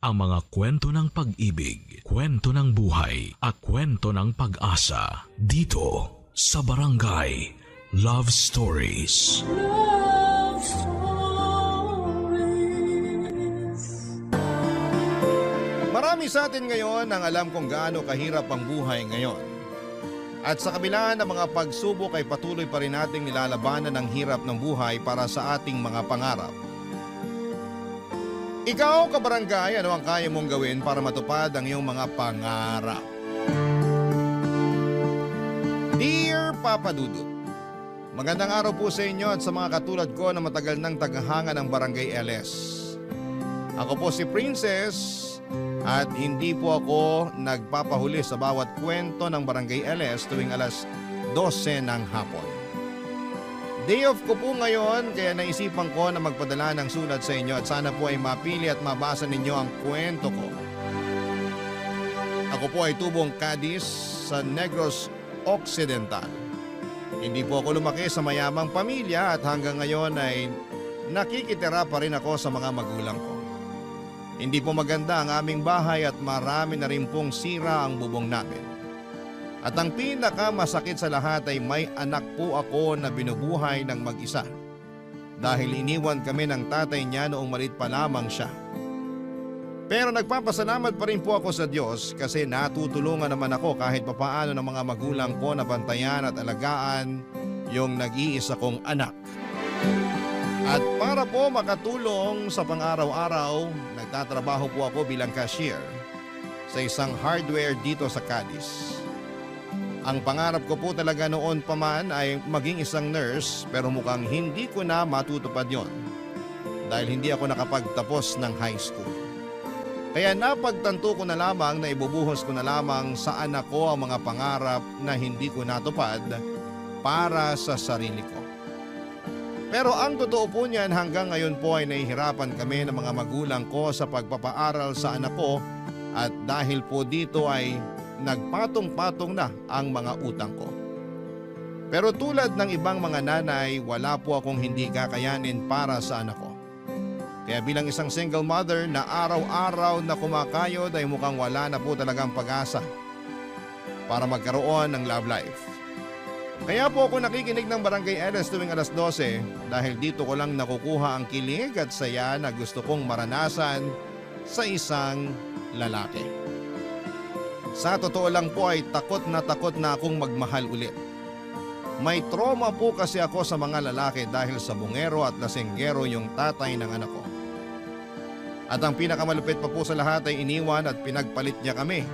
ang mga kwento ng pag-ibig, kwento ng buhay at kwento ng pag-asa dito sa Barangay Love Stories. Love Stories. Marami sa atin ngayon ang alam kung gaano kahirap ang buhay ngayon. At sa kabila ng mga pagsubok ay patuloy pa rin nating nilalabanan ang hirap ng buhay para sa ating mga pangarap. Ikaw, kabarangay, ano ang kaya mong gawin para matupad ang iyong mga pangarap? Dear Papa Dudut, magandang araw po sa inyo at sa mga katulad ko na matagal nang tagahanga ng Barangay LS. Ako po si Princess at hindi po ako nagpapahuli sa bawat kwento ng Barangay LS tuwing alas 12 ng hapon. Day off ko po ngayon kaya naisipan ko na magpadala ng sulat sa inyo at sana po ay mapili at mabasa ninyo ang kwento ko. Ako po ay tubong Cadiz sa Negros Occidental. Hindi po ako lumaki sa mayamang pamilya at hanggang ngayon ay nakikitira pa rin ako sa mga magulang ko. Hindi po maganda ang aming bahay at marami na rin pong sira ang bubong namin. At ang pinakamasakit sa lahat ay may anak po ako na binubuhay ng mag-isa. Dahil iniwan kami ng tatay niya noong maliit pa lamang siya. Pero nagpapasalamat pa rin po ako sa Diyos kasi natutulungan naman ako kahit papaano ng mga magulang ko na bantayan at alagaan yung nag-iisa kong anak. At para po makatulong sa pang-araw-araw, nagtatrabaho po ako bilang cashier sa isang hardware dito sa Cadiz. Ang pangarap ko po talaga noon pa man ay maging isang nurse pero mukhang hindi ko na matutupad yon dahil hindi ako nakapagtapos ng high school. Kaya napagtanto ko na lamang na ibubuhos ko na lamang sa anak ko ang mga pangarap na hindi ko natupad para sa sarili ko. Pero ang totoo po niyan hanggang ngayon po ay nahihirapan kami ng mga magulang ko sa pagpapaaral sa anak ko at dahil po dito ay nagpatong-patong na ang mga utang ko. Pero tulad ng ibang mga nanay, wala po akong hindi kakayanin para sa anak ko. Kaya bilang isang single mother na araw-araw na kumakayod ay mukhang wala na po talagang pag-asa para magkaroon ng love life. Kaya po ako nakikinig ng Barangay LS tuwing alas 12 dahil dito ko lang nakukuha ang kilig at saya na gusto kong maranasan sa isang lalaki. Sa totoo lang po ay takot na akong magmahal ulit. May trauma po kasi ako sa mga lalaki dahil sa bungero at lasenggero yung tatay ng anak ko. At ang pinakamalupit pa po sa lahat ay iniwan at pinagpalit niya kami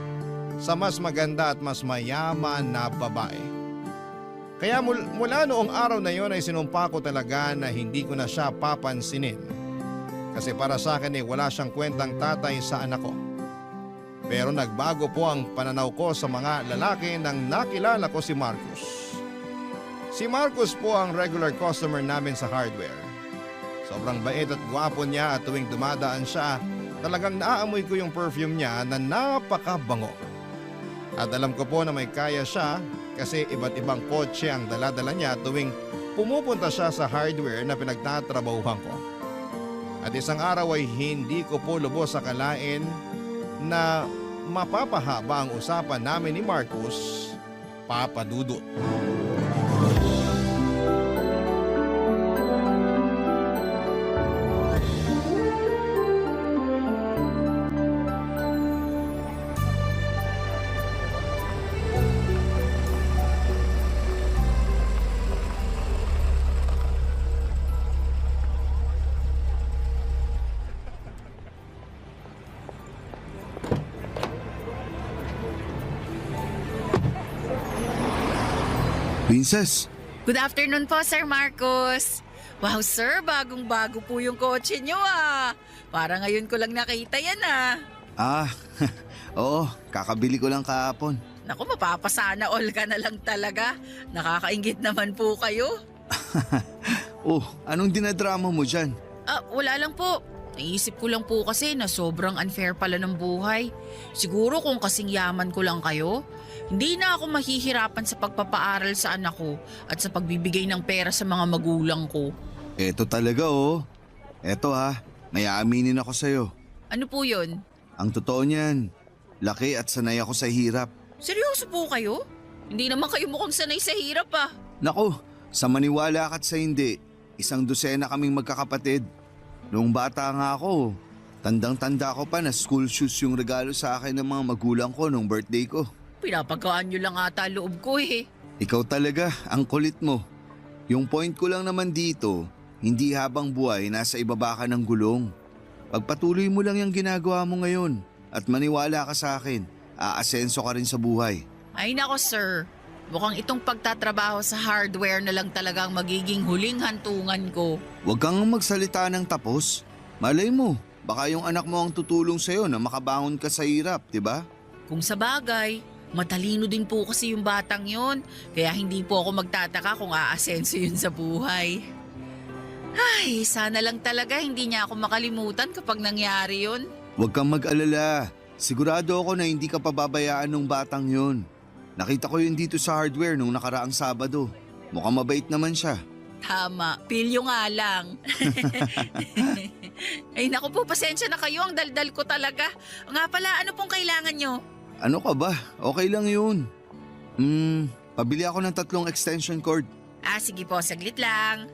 sa mas maganda at mas mayaman na babae. Kaya mula noong araw na yon ay sinumpa ko talaga na hindi ko na siya papansinin. Kasi para sa akin ay wala siyang kwentang tatay sa anak ko. Pero nagbago po ang pananaw ko sa mga lalaki nang nakilala ko si Marcos. Si Marcos po ang regular customer namin sa hardware. Sobrang bait at gwapo niya at tuwing dumadaan siya, talagang naaamoy ko yung perfume niya na napakabango. At alam ko po na may kaya siya kasi iba't ibang kotse ang daladala niya tuwing pumupunta siya sa hardware na pinagtatrabahuhan ko. At isang araw ay hindi ko po lubos akalain na mapapahaba ang usapan namin ni Marcos, Papa Dudut. Princess, Good afternoon po, Sir Marcos. Wow, sir, bagong-bago po yung kotse nyo ah. Para ngayon ko lang nakita yan ah. oo, kakabili ko lang kahapon. Naku, mapapasana all ka na lang talaga. Nakakaingit naman po kayo. Oh, anong dinadrama mo dyan? Wala lang po. Naisip ko lang po kasi na sobrang unfair pala ng buhay. Siguro kung kasing yaman ko lang kayo, hindi na ako mahihirapan sa pagpapaaral sa anak ko at sa pagbibigay ng pera sa mga magulang ko. Eto talaga oh. Eto ha, may aaminin ako sa'yo. Ano po yun? Ang totoo niyan, laki at sanay ako sa hirap. Seryoso po kayo? Hindi naman kayo mukhang sanay sa hirap ah. Nako, sa maniwala ka't sa hindi, 100 kaming magkakapatid. Noong bata nga ako, tandang-tanda ko pa na school shoes yung regalo sa akin ng mga magulang ko nung birthday ko. Pinapagkaan nyo lang ata loob ko eh. Ikaw talaga, ang kulit mo. Yung point ko lang naman dito, hindi habang buhay nasa ibaba ka ng gulong. Pagpatuloy mo lang yung ginagawa mo ngayon at maniwala ka sa akin, aasenso ka rin sa buhay. Ay nako sir, mukhang itong pagtatrabaho sa hardware na lang talagang magiging huling hantungan ko. Huwag kang magsalita ng tapos. Malay mo, baka yung anak mo ang tutulong sa'yo na makabangon ka sa hirap, di ba? Kung sa bagay, matalino din po kasi yung batang yon, kaya hindi po ako magtataka kung aasenso yun sa buhay. Ay, sana lang talaga hindi niya ako makalimutan kapag nangyari yun. Huwag kang mag-alala. Sigurado ako na hindi ka pababayaan ng batang yun. Nakita ko yun dito sa hardware nung nakaraang Sabado. Mukhang mabait naman siya. Tama, pilyo nga lang. Ay naku po, pasensya na kayo, ang daldal ko talaga. Nga pala, ano pong kailangan nyo? Ano ka ba? Okay lang yun. Pabili ako ng 3 extension cord. Sige po, saglit lang.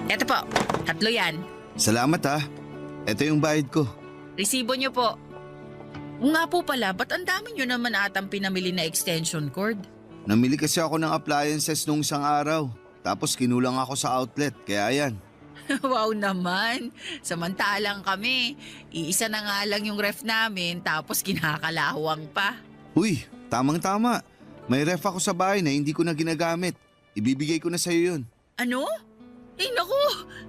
Eto po, 3 yan. Salamat ha. Ito yung bayad ko. Resibo nyo po. Nga po pala, ba't ang dami nyo naman atang pinamili na extension cord? Namili kasi ako ng appliances nung isang araw. Tapos kinulang ako sa outlet, kaya yan. Wow naman. Samantalang kami, iisa na nga lang yung ref namin tapos kinakalawang pa. Uy, tamang-tama. May ref ako sa bahay na hindi ko na ginagamit. Ibibigay ko na sa'yo yun. Ano? Eh naku!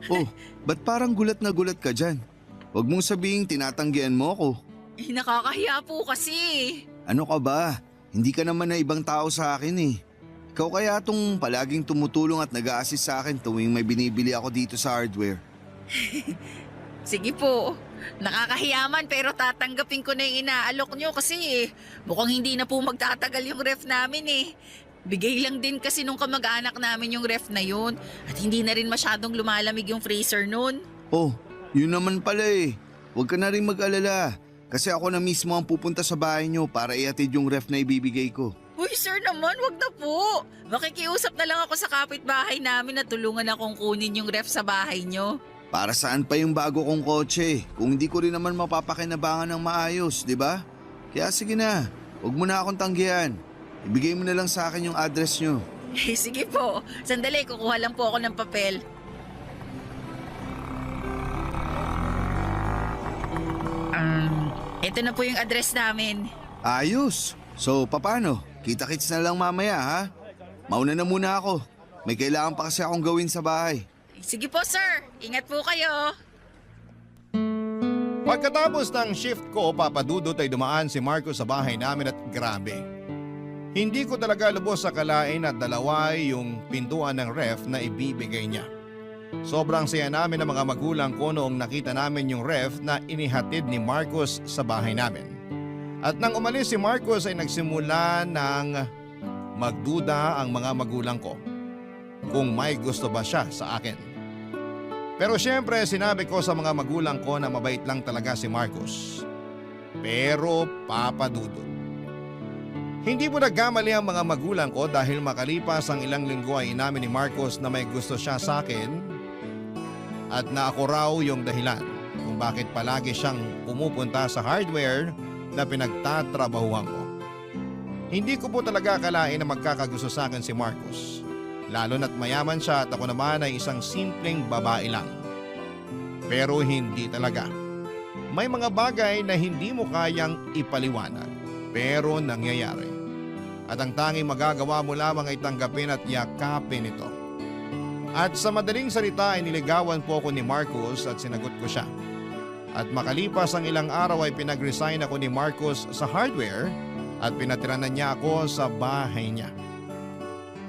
Oh, ba't parang gulat na gulat ka dyan? Huwag mong sabihing tinatanggihan mo ako. Eh nakakahiya po kasi. Ano ka ba? Hindi ka naman na ibang tao sa akin eh. Ikaw kaya tong palaging tumutulong at nag-a-assist sa akin tuwing may binibili ako dito sa hardware. Sige po. Nakakahiyaman pero tatanggapin ko na yung inaalok nyo kasi mukhang hindi na po magtatagal yung ref namin eh. Bigay lang din kasi nung kamag-anak namin yung ref na yun at hindi na rin masyadong lumalamig yung freezer nun. Oh, yun naman pala eh. Huwag ka na rin mag-alala kasi ako na mismo ang pupunta sa bahay nyo para iatid yung ref na ibibigay ko. Uy sir naman, wag na po. Makikiusap na lang ako sa kapitbahay namin na tulungan akong kunin yung ref sa bahay nyo. Para saan pa yung bago kong kotse kung hindi ko rin naman mapapakinabangan ng maayos, di ba? Kaya sige na, huwag mo na akong tanggihan. Ibigay mo na lang sa akin yung address nyo. Sige po, sandali kukuha lang po ako ng papel. Ito na po yung address namin. Ayos! So, paano? Kita-kits na lang mamaya ha? Mauna na muna ako. May kailangan pa kasi akong gawin sa bahay. Sige po sir, ingat po kayo. Pagkatapos ng shift ko, papadudot ay dumaan si Marcos sa bahay namin at grabe. Hindi ko talaga lubos sa kalain at dalawa yung pintuan ng ref na ibibigay niya. Sobrang saya namin ng mga magulang ko noong nakita namin yung ref na inihatid ni Marcos sa bahay namin. At nang umalis si Marcos ay nagsimula ng magduda ang mga magulang ko kung may gusto ba siya sa akin. Pero syempre sinabi ko sa mga magulang ko na mabait lang talaga si Marcos. Pero papadudot. Hindi po nagkamali ang mga magulang ko dahil makalipas ang ilang linggo ay inamin ni Marcos na may gusto siya sa akin at na ako raw yung dahilan kung bakit palagi siyang pumupunta sa hardware na pinagtatrabahuhan ko. Hindi ko po talaga akalain na magkakagusto sa akin si Marcos. Lalo na't mayaman siya at ako naman ay isang simpleng babae lang. Pero hindi talaga. May mga bagay na hindi mo kayang ipaliwanag pero nangyayari. At ang tanging magagawa mo lamang ay tanggapin at yakapin ito. At sa madaling salita ay niligawan po ako ni Marcos at sinagot ko siya. At makalipas ang ilang araw ay pinag-resign ako ni Marcos sa hardware at pinatiranan niya ako sa bahay niya.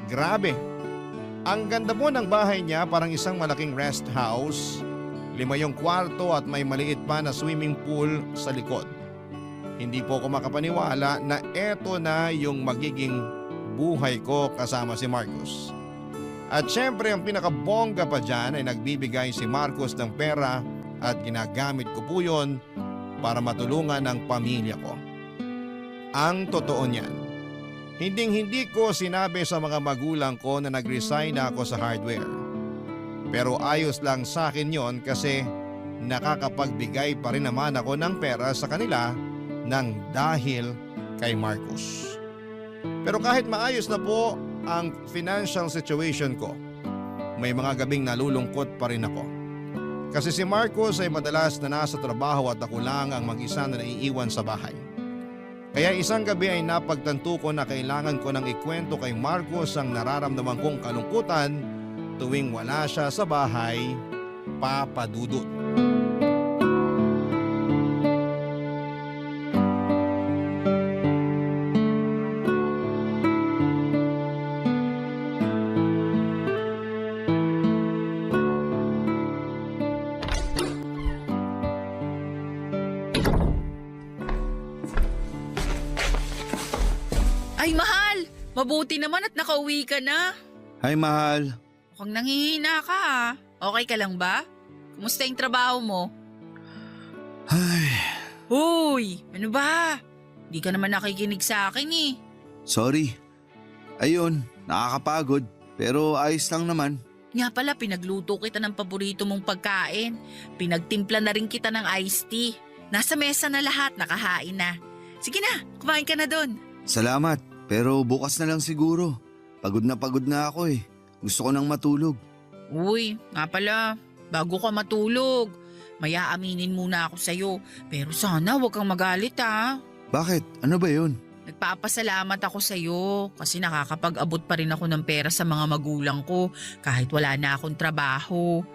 Grabe! Ang ganda po ng bahay niya, parang isang malaking rest house. 5 yung kwarto at may maliit pa na swimming pool sa likod. Hindi po ako makapaniwala na eto na yung magiging buhay ko kasama si Marcos. At syempre ang pinakabongga pa dyan ay nagbibigay si Marcos ng pera at ginagamit ko po yun para matulungan ang pamilya ko. Ang totoo niyan, hindi ko sinabi sa mga magulang ko na nag-resign na ako sa hardware. Pero ayos lang sa akin yon kasi nakakapagbigay pa rin naman ako ng pera sa kanila ng dahil kay Marcos. Pero kahit maayos na po ang financial situation ko, may mga gabing nalulungkot pa rin ako. Kasi si Marcos ay madalas na nasa trabaho at ako lang ang mag-isa na naiiwan sa bahay. Kaya isang gabi ay napagtanto ko na kailangan ko nang ikwento kay Marcos ang nararamdaman kong kalungkutan tuwing wala siya sa bahay, Papa Dudut. Ay, mahal! Mabuti naman at nakauwi ka na. Hi, mahal. Mukhang nanghihina ka ah. Okay ka lang ba? Kumusta yung trabaho mo? Ay, Uy, ano ba? Di ka naman nakikinig sa akin eh. sorry. Ayun, nakakapagod. Pero ayos lang naman. Nga pala, pinagluto kita ng paborito mong pagkain. Pinagtimpla na rin kita ng iced tea. Nasa mesa na lahat, nakahain na. Sige na, kumain ka na doon. Salamat, pero bukas na lang siguro. Pagod na ako eh. Gusto ko nang matulog. Uy, nga pala, bago ka matulog, maya aminin muna ako sa'yo. Pero sana huwag kang magalit ha. Bakit? Ano ba yun? Nagpapasalamat ako sa'yo kasi nakakapag-abot pa rin ako ng pera sa mga magulang ko kahit wala na akong trabaho.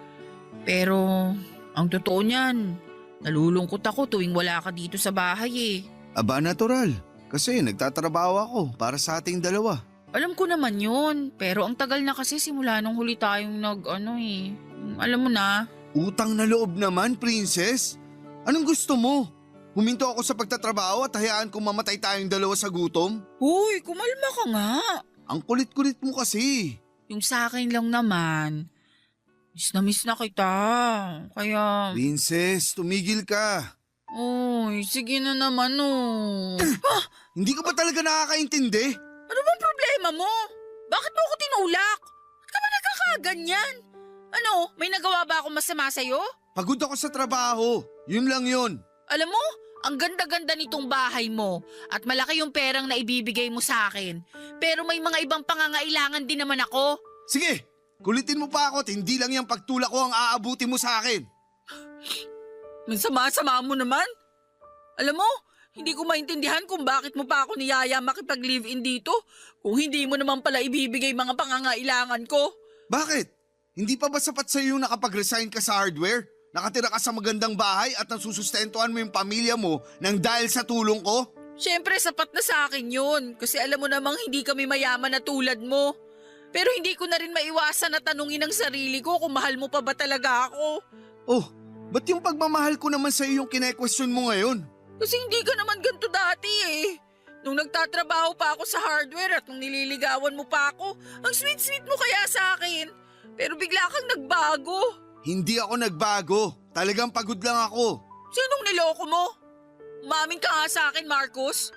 Pero ang totoo niyan, nalulungkot ako tuwing wala ka dito sa bahay eh. Aba, natural. Kasi nagtatrabaho ako para sa ating dalawa. Alam ko naman yun, pero ang tagal na kasi simula nung huli tayong alam mo na. Utang na loob naman, princess. Anong gusto mo? Huminto ako sa pagtatrabaho at hayaan kong mamatay tayong dalawa sa gutom? Uy, kumalma ka nga. Ang kulit-kulit mo kasi. Yung sa akin lang naman, miss na kita. Kaya, Princess, tumigil ka. uy, sige na naman oh. Hindi ka ba talaga nakakaintindi? Ano bang problema mo? Bakit mo ako tinulak? Ba't ka ba nagkakaganyan? Ano, may nagawa ba ako masama sa'yo? Pagod ako sa trabaho. Yun lang yun. Alam mo, ang ganda-ganda nitong bahay mo at malaki yung perang na ibibigay mo sa akin. Pero may mga ibang pangangailangan din naman ako. Sige, kulitin mo pa ako at hindi lang yung pagtulak ko ang aabuti mo sa akin. Sama-sama mo naman. Alam mo, hindi ko maintindihan kung bakit mo pa ako niyaya makipag-live-in dito kung hindi mo naman pala ibibigay mga pangangailangan ko. Bakit? Hindi pa ba sapat sa'yo yung nakapag-resign ka sa hardware? Nakatira ka sa magandang bahay at nasusustentuhan mo yung pamilya mo nang dahil sa tulong ko? Siyempre, sapat na sa akin yun kasi alam mo namang hindi kami mayaman na tulad mo. Pero hindi ko na rin maiwasan na tanungin ang sarili ko kung mahal mo pa ba talaga ako. Oh, ba't yung pagmamahal ko naman sa'yo yung kine-question mo ngayon? Kasi hindi ka naman ganito dati eh. Nung nagtatrabaho pa ako sa hardware at nung nililigawan mo pa ako, ang sweet-sweet mo kaya sa akin. Pero bigla kang nagbago. Hindi ako nagbago. Talagang pagod lang ako. Sinong niloko mo? Umamin ka nga sa akin, Marcos.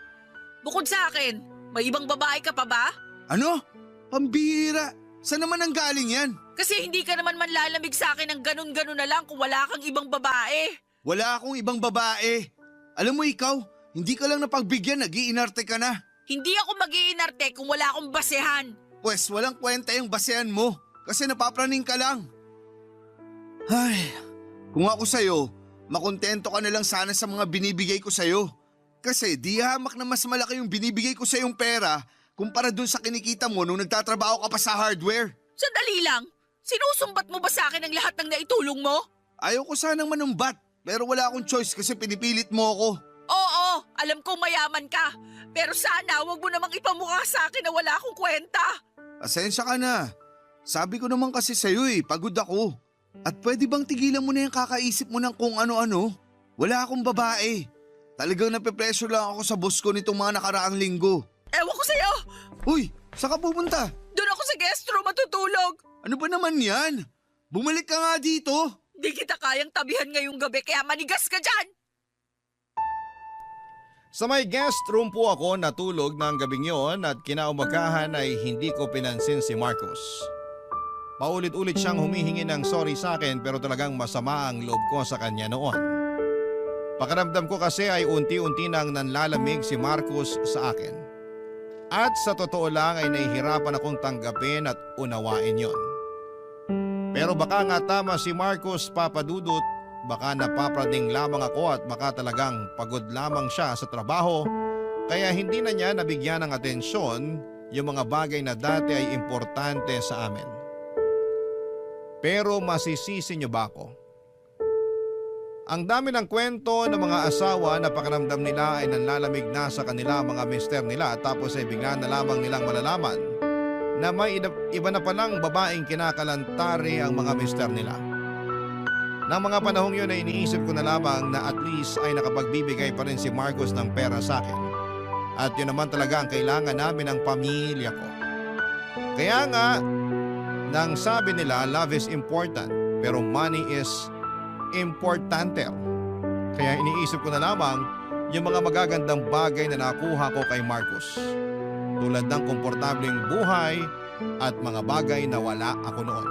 Bukod sa akin, may ibang babae ka pa ba? Ano? Pambihira. Saan naman ang galing yan? Kasi hindi ka naman manlalamig sa akin ng ganun-ganun na lang kung wala kang ibang babae. Wala akong ibang babae. Alam mo ikaw, hindi ka lang napagbigyan, nag-iinarte ka na. Hindi ako mag-iinarte kung wala akong basehan. Pwes walang kwenta yung basehan mo kasi napapraning ka lang. Ay, kung ako sa'yo, makontento ka na lang sana sa mga binibigay ko sa'yo. Kasi di hamak na mas malaki yung binibigay ko sa'yong pera kumpara dun sa kinikita mo nung nagtatrabaho ka pa sa hardware. Sandali lang, sinusumbat mo ba sa akin ang lahat ng naitulong mo? Ayaw ko sanang manumbat, pero wala akong choice kasi pinipilit mo ako. Oo, alam kong mayaman ka. Pero sana wag mo namang ipamukha sa akin na wala akong kwenta. Asensya ka na. Sabi ko naman kasi sa'yo pagod ako. At pwede bang tigilan mo na yung kakaisip mo ng kung ano-ano? Wala akong babae. Talagang nape-pressure lang ako sa boss ko nitong mga nakaraang linggo. Ewan ko sa'yo. Uy, saan ka pupunta? Doon ako sa guest room matutulog. Ano ba naman yan? Bumalik ka nga dito. Di kita kayang tabihan ngayong gabi kaya manigas ka dyan! Sa may guest room po ako natulog ng gabing yon at kinaumagahan ay hindi ko pinansin si Marcos. Paulit-ulit siyang humihingi ng sorry sa akin pero talagang masama ang loob ko sa kanya noon. Pakiramdam ko kasi ay unti-unti nang nanlalamig si Marcos sa akin. At sa totoo lang ay nahihirapan akong tanggapin at unawain yon. Pero baka nga tama si Marcos, Papa Dudut, baka napapraning lamang ako at baka talagang pagod lamang siya sa trabaho kaya hindi na niya nabigyan ng atensyon yung mga bagay na dati ay importante sa amin. Pero masisisi niyo ba ako? Ang dami ng kwento ng mga asawa na pakiramdam nila ay nanlalamig na sa kanila mga mister nila tapos ay bigla na lamang nilang malalaman na may iba na palang babaeng kinakalantari ang mga mister nila. Nang mga panahong yun ay iniisip ko na lamang na at least ay nakapagbibigay pa rin si Marcos ng pera sa akin. At yun naman talaga ang kailangan namin ng pamilya ko. Kaya nga, nang sabi nila love is important pero money is importante. Kaya iniisip ko na lamang yung mga magagandang bagay na nakuha ko kay Marcos. Tulad ng komportableng buhay at mga bagay na wala ako noon.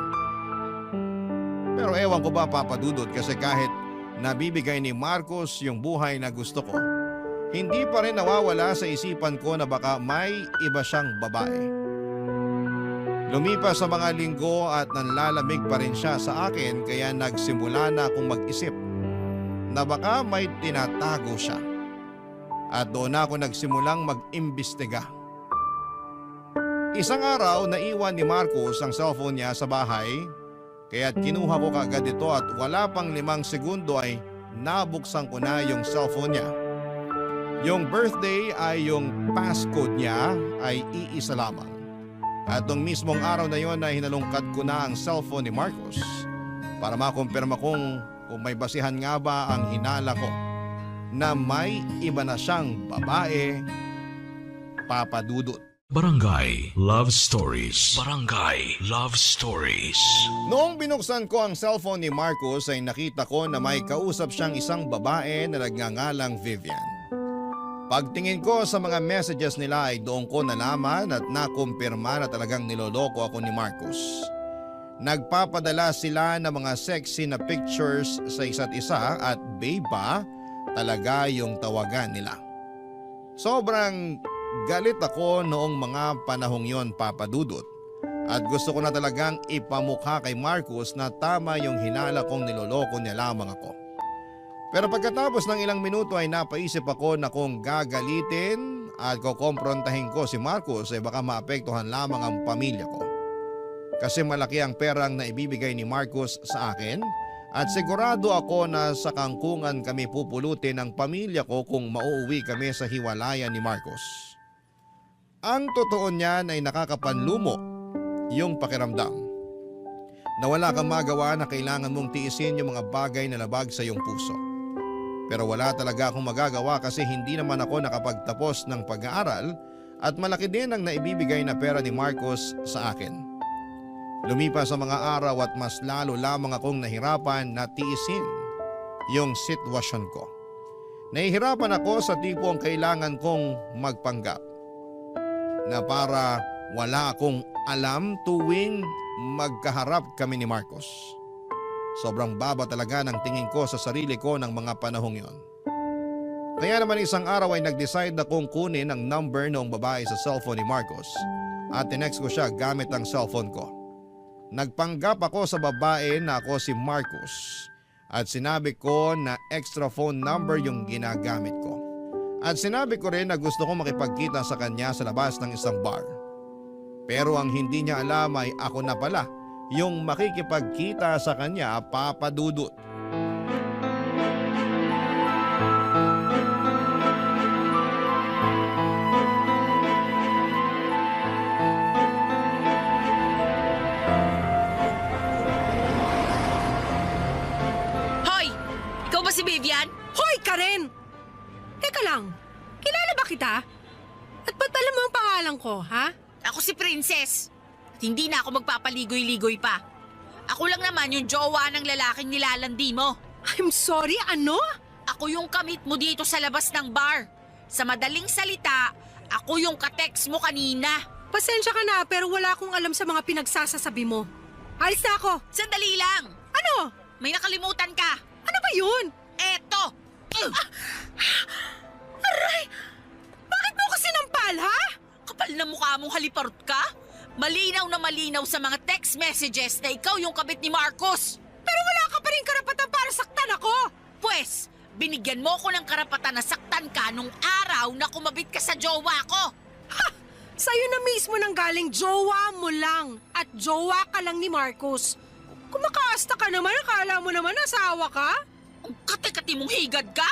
Pero ewan ko ba Papa Dudut kasi kahit nabibigay ni Marcos yung buhay na gusto ko, hindi pa rin nawawala sa isipan ko na baka may iba siyang babae. Lumipas sa mga linggo at nanlalamig pa rin siya sa akin kaya nagsimula na akong mag-isip na baka may tinatago siya. At doon ako nagsimulang mag-imbestiga. Isang araw naiwan ni Marcos ang cellphone niya sa bahay. Kaya't kinuha ko kaagad ito at wala pang 5 segundo ay nabuksan ko na yung cellphone niya. Yung birthday ay yung passcode niya ay iisa lamang. At nung mismong araw na yon ay hinalungkat ko na ang cellphone ni Marcos para makumpirma kung may basihan nga ba ang hinala ko na may iba na siyang babae, Papa Dudut. Barangay Love Stories. Barangay Love Stories. Noong binuksan ko ang cellphone ni Marcos ay nakita ko na may kausap siyang isang babae na nagngangalang Vivian. Pagtingin ko sa mga messages nila ay doon ko nalaman at nakumpirma na talagang niloloko ako ni Marcos. Nagpapadala sila ng mga sexy na pictures sa isa't isa at babe pa talaga yung tawagan nila. Sobrang galit ako noong mga panahong yon, Papa Dudut. At gusto ko na talagang ipamukha kay Marcos na tama yung hinala kong niloloko niya lamang ako. Pero pagkatapos ng ilang minuto ay napaisip ako na kung gagalitin at kukomprontahin ko si Marcos ay baka maapektuhan lamang ang pamilya ko. Kasi malaki ang perang na ibibigay ni Marcos sa akin at sigurado ako na sa kangkungan kami pupulutin ng pamilya ko kung mauuwi kami sa hiwalayan ni Marcos. Ang totoo niyan ay nakakapanlumo yung pakiramdam na wala kang magawa na kailangan mong tiisin yung mga bagay na labag sa iyong puso. Pero wala talaga akong magagawa kasi hindi naman ako nakapagtapos ng pag-aaral at malaki din ang naibibigay na pera ni Marcos sa akin. Lumipas ang mga araw at mas lalo lamang akong nahirapan na tiisin yung sitwasyon ko. Nahihirapan ako sa tipong kailangan kong magpanggap na para wala akong alam tuwing magkaharap kami ni Marcos. Sobrang baba talaga ng tingin ko sa sarili ko ng mga panahong yon. Kaya naman isang araw ay nag-decide na kong kunin ang number ng babae sa cellphone ni Marcos at tinext ko siya gamit ang cellphone ko. Nagpanggap ako sa babae na ako si Marcos at sinabi ko na extra phone number yung ginagamit ko. At sinabi ko rin na gusto ko makipagkita sa kanya sa labas ng isang bar. Pero ang hindi niya alam ay ako na pala yung makikipagkita sa kanya, Papa Dudut. Hoy! Ikaw ba si Vivian? Hoy, Karen! Teka lang, kilala ba kita? At ba't alam mo ang pangalan ko, ha? Ako si Princess. At hindi na ako magpapaligoy-ligoy pa. Ako lang naman yung jowa ng lalaking nilalandi mo. I'm sorry, ano? Ako yung kamit mo dito sa labas ng bar. Sa madaling salita, ako yung katext mo kanina. Pasensya ka na pero wala akong alam sa mga pinagsasasabi mo. Alis na ako. Sandali lang. Ano? May nakalimutan ka. Ano ba yun? Eto! Aray! Bakit mo ko sinampal, ha? Kapal na mukha mong haliparot ka? Malinaw na malinaw sa mga text messages na ikaw yung kabit ni Marcos. Pero wala ka pa rin karapatan para saktan ako. Pwes, binigyan mo ko ng karapatan na saktan ka nung araw na kumabit ka sa jowa ko. Ha! Sa'yo na mismo nang galing jowa mo lang. At jowa ka lang ni Marcos. Kung makaasta ka naman, akala mo naman asawa ka? Ang kati-kati mong higad ka?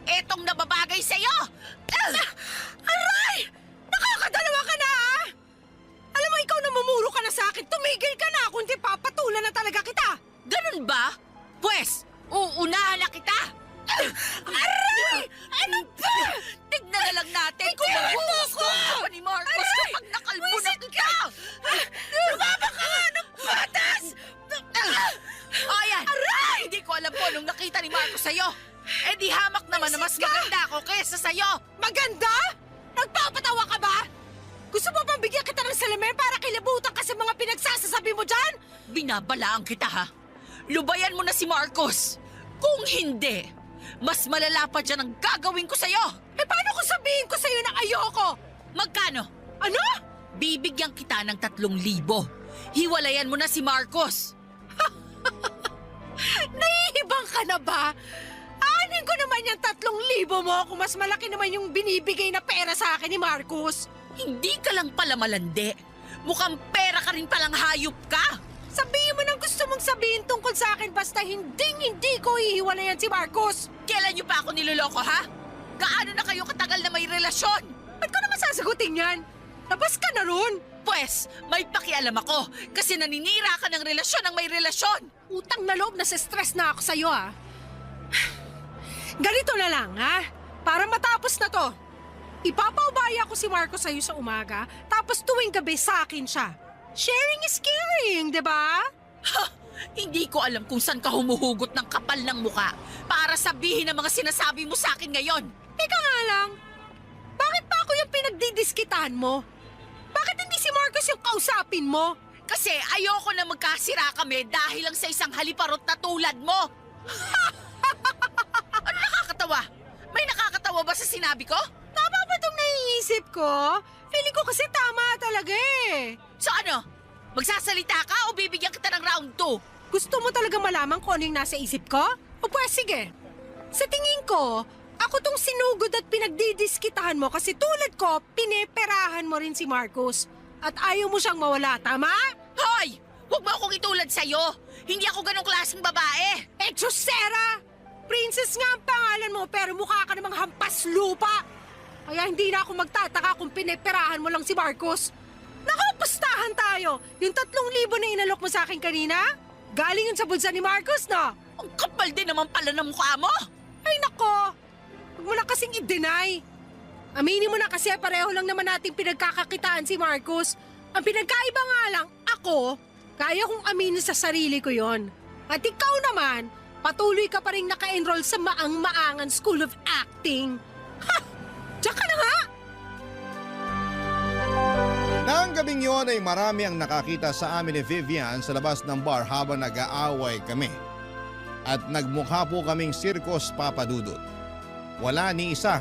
Etong nababagay sa'yo! Aray! Nakakadalawa ka na, ha? Alam mo, ikaw na mamuro ka na sa akin. Tumigil ka na, kundi papatulan na talaga kita. Ganun ba? Pwes, uunahan na kita! Aray! Ano ba? Tignan na lang natin kung mahuhukom ka pa ni Marcos kapag nakalbo na kita! Lumaba ka nga ng patas! O yan! Hindi ko alam po nung nakita ni Marcos sa'yo. Eh di hamak naman na mas maganda ako kesa sa'yo. Maganda? Nagpapatawa ka ba? Gusto mo bang bigyan kita ng salamin para kilabutan ka sa mga pinagsasasabi mo dyan? Binabalaan kita ha. Lubayan mo na si Marcos. Kung hindi, mas malala pa dyan ang gagawin ko sa'yo. Eh paano kung sabihin ko sa'yo na ayoko? Magkano? Ano? Bibigyan kita ng 3,000. Hiwalayan mo na si Marcos. Nahihibang ka na ba? Anin ko naman yung 3,000 mo kung mas malaki naman yung binibigay na pera sa akin ni Marcos. Hindi ka lang pala malandi. Mukhang pera ka rin palang hayop ka. Sabihin mo nang gusto mong sabihin tungkol sa akin basta hindi ko ihiwalayan si Marcos. Kailan niyo pa ako niloloko ha? Gaano na kayo katagal na may relasyon? Ba't ko naman sasagutin yan? Labas ka na ron. Pwes, may pakialam ako kasi naninira ka ng relasyon ng may relasyon. Utang na loob, nasa-stress na ako sa'yo, ha? Ganito na lang, ha? Para matapos na to. Ipapaubaya ko si Marcos sa'yo sa umaga, tapos tuwing gabi sa akin siya. Sharing is caring, di ba? Ha! Hindi ko alam kung saan ka humuhugot ng kapal ng muka para sabihin ang mga sinasabi mo sa akin ngayon. Teka nga lang, bakit pa ako yung pinagdidiskitan mo? Bakit hindi si Marcos yung kausapin mo? Kasi ayoko na magkasira kami dahil lang sa isang haliparot na tulad mo. Ano nakakatawa? May nakakatawa ba sa sinabi ko? Tama ba itong naiisip ko? Feeling ko kasi tama talaga eh. So ano? Magsasalita ka o bibigyan kita ng round 2? Gusto mo talaga malaman kung ano yung nasa isip ko? O pues sige. Sa tingin ko, ako tong sinugod at pinagdidiskitahan mo kasi tulad ko, pineperahan mo rin si Marcos. At ayaw mo siyang mawala, tama? Hoy! Huwag mo akong itulad sa'yo! Hindi ako ganong klaseng babae! Eh, Josera! Princess nga ang pangalan mo pero mukha ka namang hampas lupa! Kaya hindi na ako magtataka kung pineperahan mo lang si Marcos. Nakapustahan tayo! Yung 3,000 na inalok mo sa akin kanina? Galing yun sa bulsa ni Marcos, no? Ang kapal din naman pala ng mukha mo! Ay nako! Huwag mo na kasing i-deny. Aminin mo na kasi pareho lang naman nating pinagkakakitaan si Marcos. Ang pinagkaiba nga lang, ako, kaya kong aminin sa sarili ko yon. At ikaw naman, patuloy ka pa rin naka-enroll sa maang-maangan School of Acting. Ha! Diyan ka na nga! Nang gabing yon ay marami ang nakakita sa amin ni Vivian sa labas ng bar habang nag-aaway kami. At nagmukha po kaming sirkos papadudot. Wala ni isa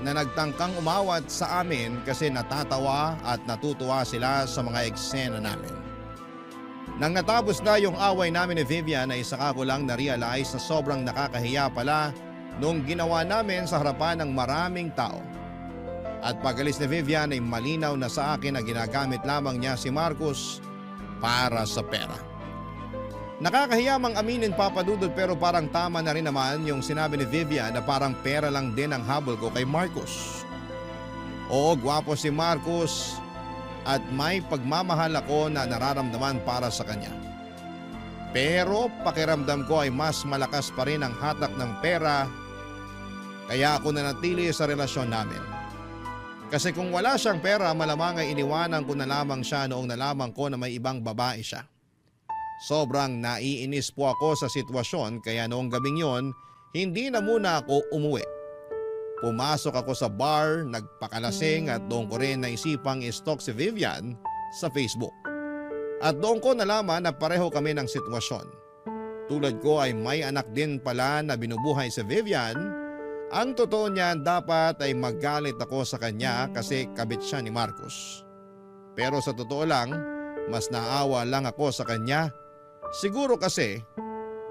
na nagtangkang umawat sa amin kasi natatawa at natutuwa sila sa mga eksena namin. Nang natapos na yung away namin ni Vivian ay saka ko lang na-realize na sobrang nakakahiya pala nung ginawa namin sa harapan ng maraming tao. At pag-alis ni Vivian ay malinaw na sa akin na ginagamit lamang niya si Marcos para sa pera. Nakakahiya mang aminin papadudod pero parang tama na rin naman yung sinabi ni Vivian na parang pera lang din ang habol ko kay Marcos. Oo, gwapo si Marcos at may pagmamahal ako na nararamdaman para sa kanya. Pero pakiramdam ko ay mas malakas pa rin ang hatak ng pera kaya ako nanatili sa relasyon namin. Kasi kung wala siyang pera malamang ay iniwanan ko na lamang siya noong nalaman ko na may ibang babae siya. Sobrang naiinis po ako sa sitwasyon kaya noong gabing yon, hindi na muna ako umuwi. Pumasok ako sa bar, nagpakalasing at doon ko rin naisipang i-stalk si Vivian sa Facebook. At doon ko nalaman na pareho kami ng sitwasyon. Tulad ko ay may anak din pala na binubuhay si Vivian. Ang totoo niyan dapat ay magalit ako sa kanya kasi kabit siya ni Marcos. Pero sa totoo lang, mas naawa lang ako sa kanya. Siguro kasi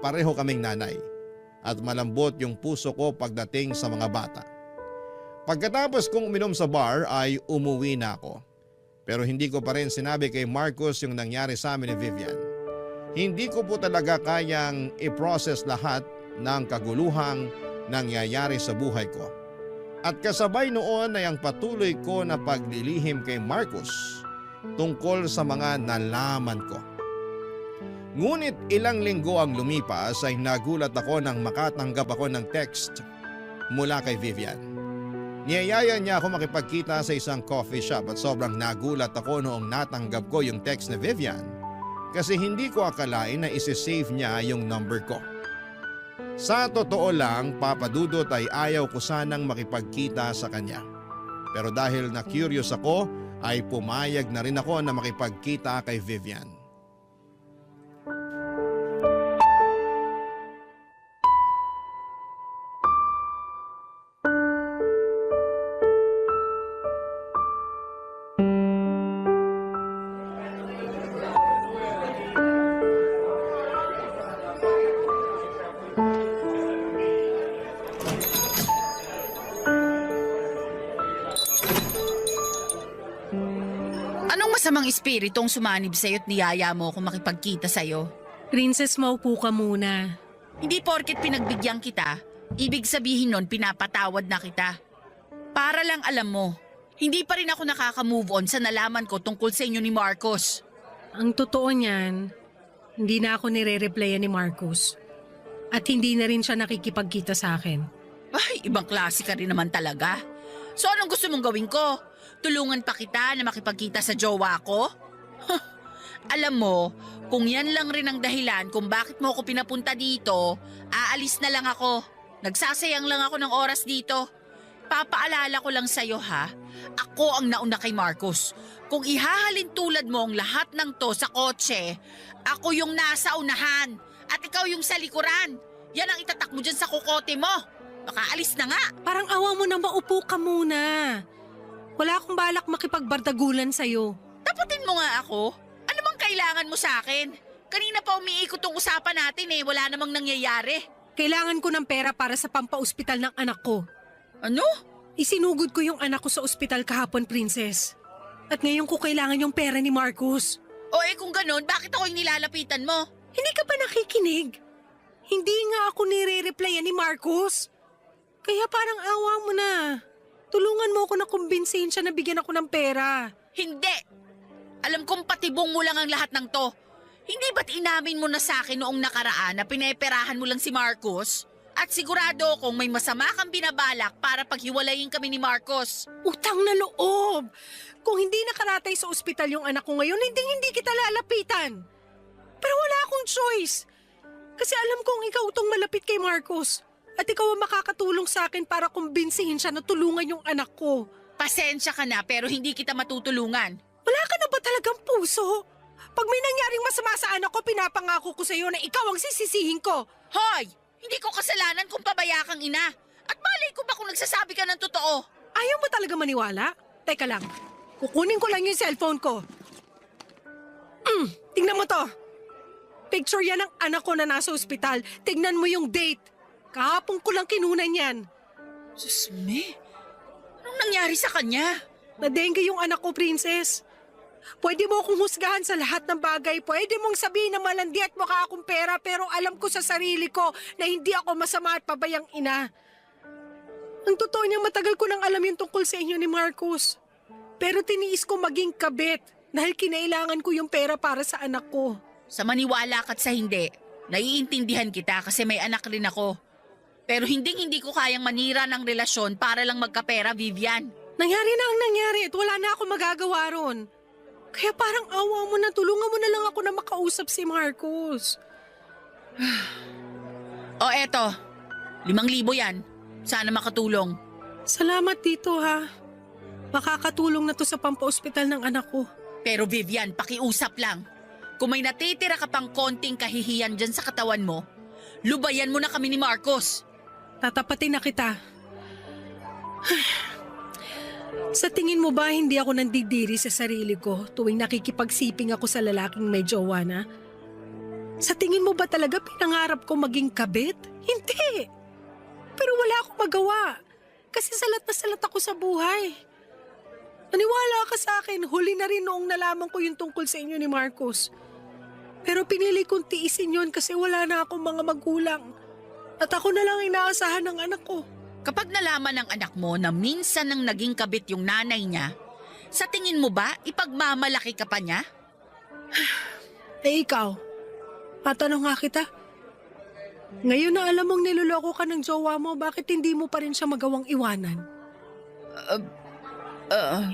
pareho kaming nanay at malambot yung puso ko pagdating sa mga bata. Pagkatapos kong uminom sa bar ay umuwi na ako. Pero hindi ko pa rin sinabi kay Marcos yung nangyari sa amin ni Vivian. Hindi ko po talaga kayang i-process lahat ng kaguluhang nangyayari sa buhay ko. At kasabay noon ay ang patuloy ko na paglilihim kay Marcos tungkol sa mga nalaman ko. Ngunit ilang linggo ang lumipas ay nagulat ako nang makatanggap ako ng text mula kay Vivian. Niyayaya niya ako makipagkita sa isang coffee shop at sobrang nagulat ako noong natanggap ko yung text ni Vivian kasi hindi ko akalain na isi-save niya yung number ko. Sa totoo lang, Papa Dudut ay ayaw ko sanang makipagkita sa kanya. Pero dahil na curious ako ay pumayag na rin ako na makipagkita kay Vivian. Anong masamang espiritong sumanib sa'yo at niyaya mo kung makipagkita sa'yo? Princess, maupo ka muna. Hindi porket pinagbigyan kita, ibig sabihin nun pinapatawad na kita. Para lang alam mo, hindi pa rin ako nakaka-move on sa nalaman ko tungkol sa inyo ni Marcos. Ang totoo niyan, hindi na ako nire-replyan ni Marcos. At hindi na rin siya nakikipagkita sa akin. Ay, ibang klase ka rin naman talaga. So anong gusto mong gawin ko? Tulungan pa kita na makipagkita sa jowa ko? Alam mo, kung yan lang rin ang dahilan kung bakit mo ako pinapunta dito, aalis na lang ako. Nagsasayang lang ako ng oras dito. Papaalala ko lang sa'yo ha, ako ang nauna kay Marcos. Kung ihahalin tulad mo ang lahat ng to sa kotse, ako yung nasa unahan at ikaw yung sa likuran. Yan ang itatak mo dyan sa kukote mo. Baka alis na nga. Parang awa mo na maupo ka muna. Wala akong balak makipagbardagulan sa'yo. Taputin mo nga ako. Ano bang kailangan mo sa akin? Kanina pa umiikot tong usapan natin wala namang nangyayari. Kailangan ko ng pera para sa pampaospital ng anak ko. Ano? Isinugod ko yung anak ko sa ospital kahapon, Princess. At ngayon ko kailangan yung pera ni Marcos. O kung ganun, bakit ako yung nilalapitan mo? Hindi ka pa nakikinig? Hindi nga ako nire-replyan ni Marcos. Kaya parang awa mo na. Tulungan mo ako na kumbinsihin siya na bigyan ako ng pera. Hindi! Alam kong patibong mo lang ang lahat ng to. Hindi ba't inamin mo na sa akin noong nakaraan na pineperahan mo lang si Marcos? At sigurado kung may masama kang binabalak para paghiwalayin kami ni Marcos. Utang na loob! Kung hindi nakaratay sa ospital yung anak ko ngayon, hindi kita lalapitan. Pero wala akong choice. Kasi alam kong ikaw itong malapit kay Marcos. At ikaw ang makakatulong sa akin para kumbinsihin siya na tulungan yung anak ko. Pasensya ka na pero hindi kita matutulungan. Wala ka na ba talagang puso? Pag may nangyaring masama sa anak ko, pinapangako ko sa iyo na ikaw ang sisisihin ko. Hoy! Hindi ko kasalanan kung pabaya kang ina. At malay ko ba kung nagsasabi ka ng totoo? Ayaw mo talaga maniwala? Teka lang, kukunin ko lang yung cellphone ko. Tingnan mo to. Picture yan ng anak ko na nasa ospital. Tignan mo yung date. Kahapon ko lang kinunan yan. Susme, anong nangyari sa kanya? Na-dengue yung anak ko, Princess. Pwede mo akong husgahan sa lahat ng bagay. Pwede mong sabihin na malandi at mukha akong pera pero alam ko sa sarili ko na hindi ako masama at pabayang ina. Ang totoo niya matagal ko nang alam yung tungkol sa inyo ni Marcos. Pero tiniis ko maging kabit dahil kinailangan ko yung pera para sa anak ko. Sa maniwala ka't sa hindi, naiintindihan kita kasi may anak rin ako. Pero hindi ko kayang manira ng relasyon para lang magkapera, Vivian. Nangyari na ang nangyari at wala na ako magagawa ron. Kaya parang awa mo na, tulungan mo na lang ako na makausap si Marcos. O eto, 5,000 yan. Sana makatulong. Salamat dito ha. Makakatulong na to sa pampaospital ng anak ko. Pero Vivian, pakiusap lang. Kung may natitira ka pang konting kahihiyan dyan sa katawan mo, lubayan mo na kami ni Marcos. Tatapatin na kita. Sa tingin mo ba hindi ako nandidiri sa sarili ko tuwing nakikipagsiping ako sa lalaking may jowa na? Sa tingin mo ba talaga pinangarap ko maging kabit? Hindi. Pero wala akong magawa. Kasi salat na salat ako sa buhay. Maniwala ka sa akin, huli na rin noong nalaman ko yung tungkol sa inyo ni Marcos. Pero pinili kong tiisin yon kasi wala na akong mga magulang. At ako na lang inaasahan ng anak ko. Kapag nalaman ng anak mo na minsan nang naging kabit yung nanay niya, sa tingin mo ba ipagmamalaki ka pa niya? Eh ikaw, matanong nga kita. Ngayon na alam mong niloloko ka ng jowa mo, bakit hindi mo pa rin siya magawang iwanan?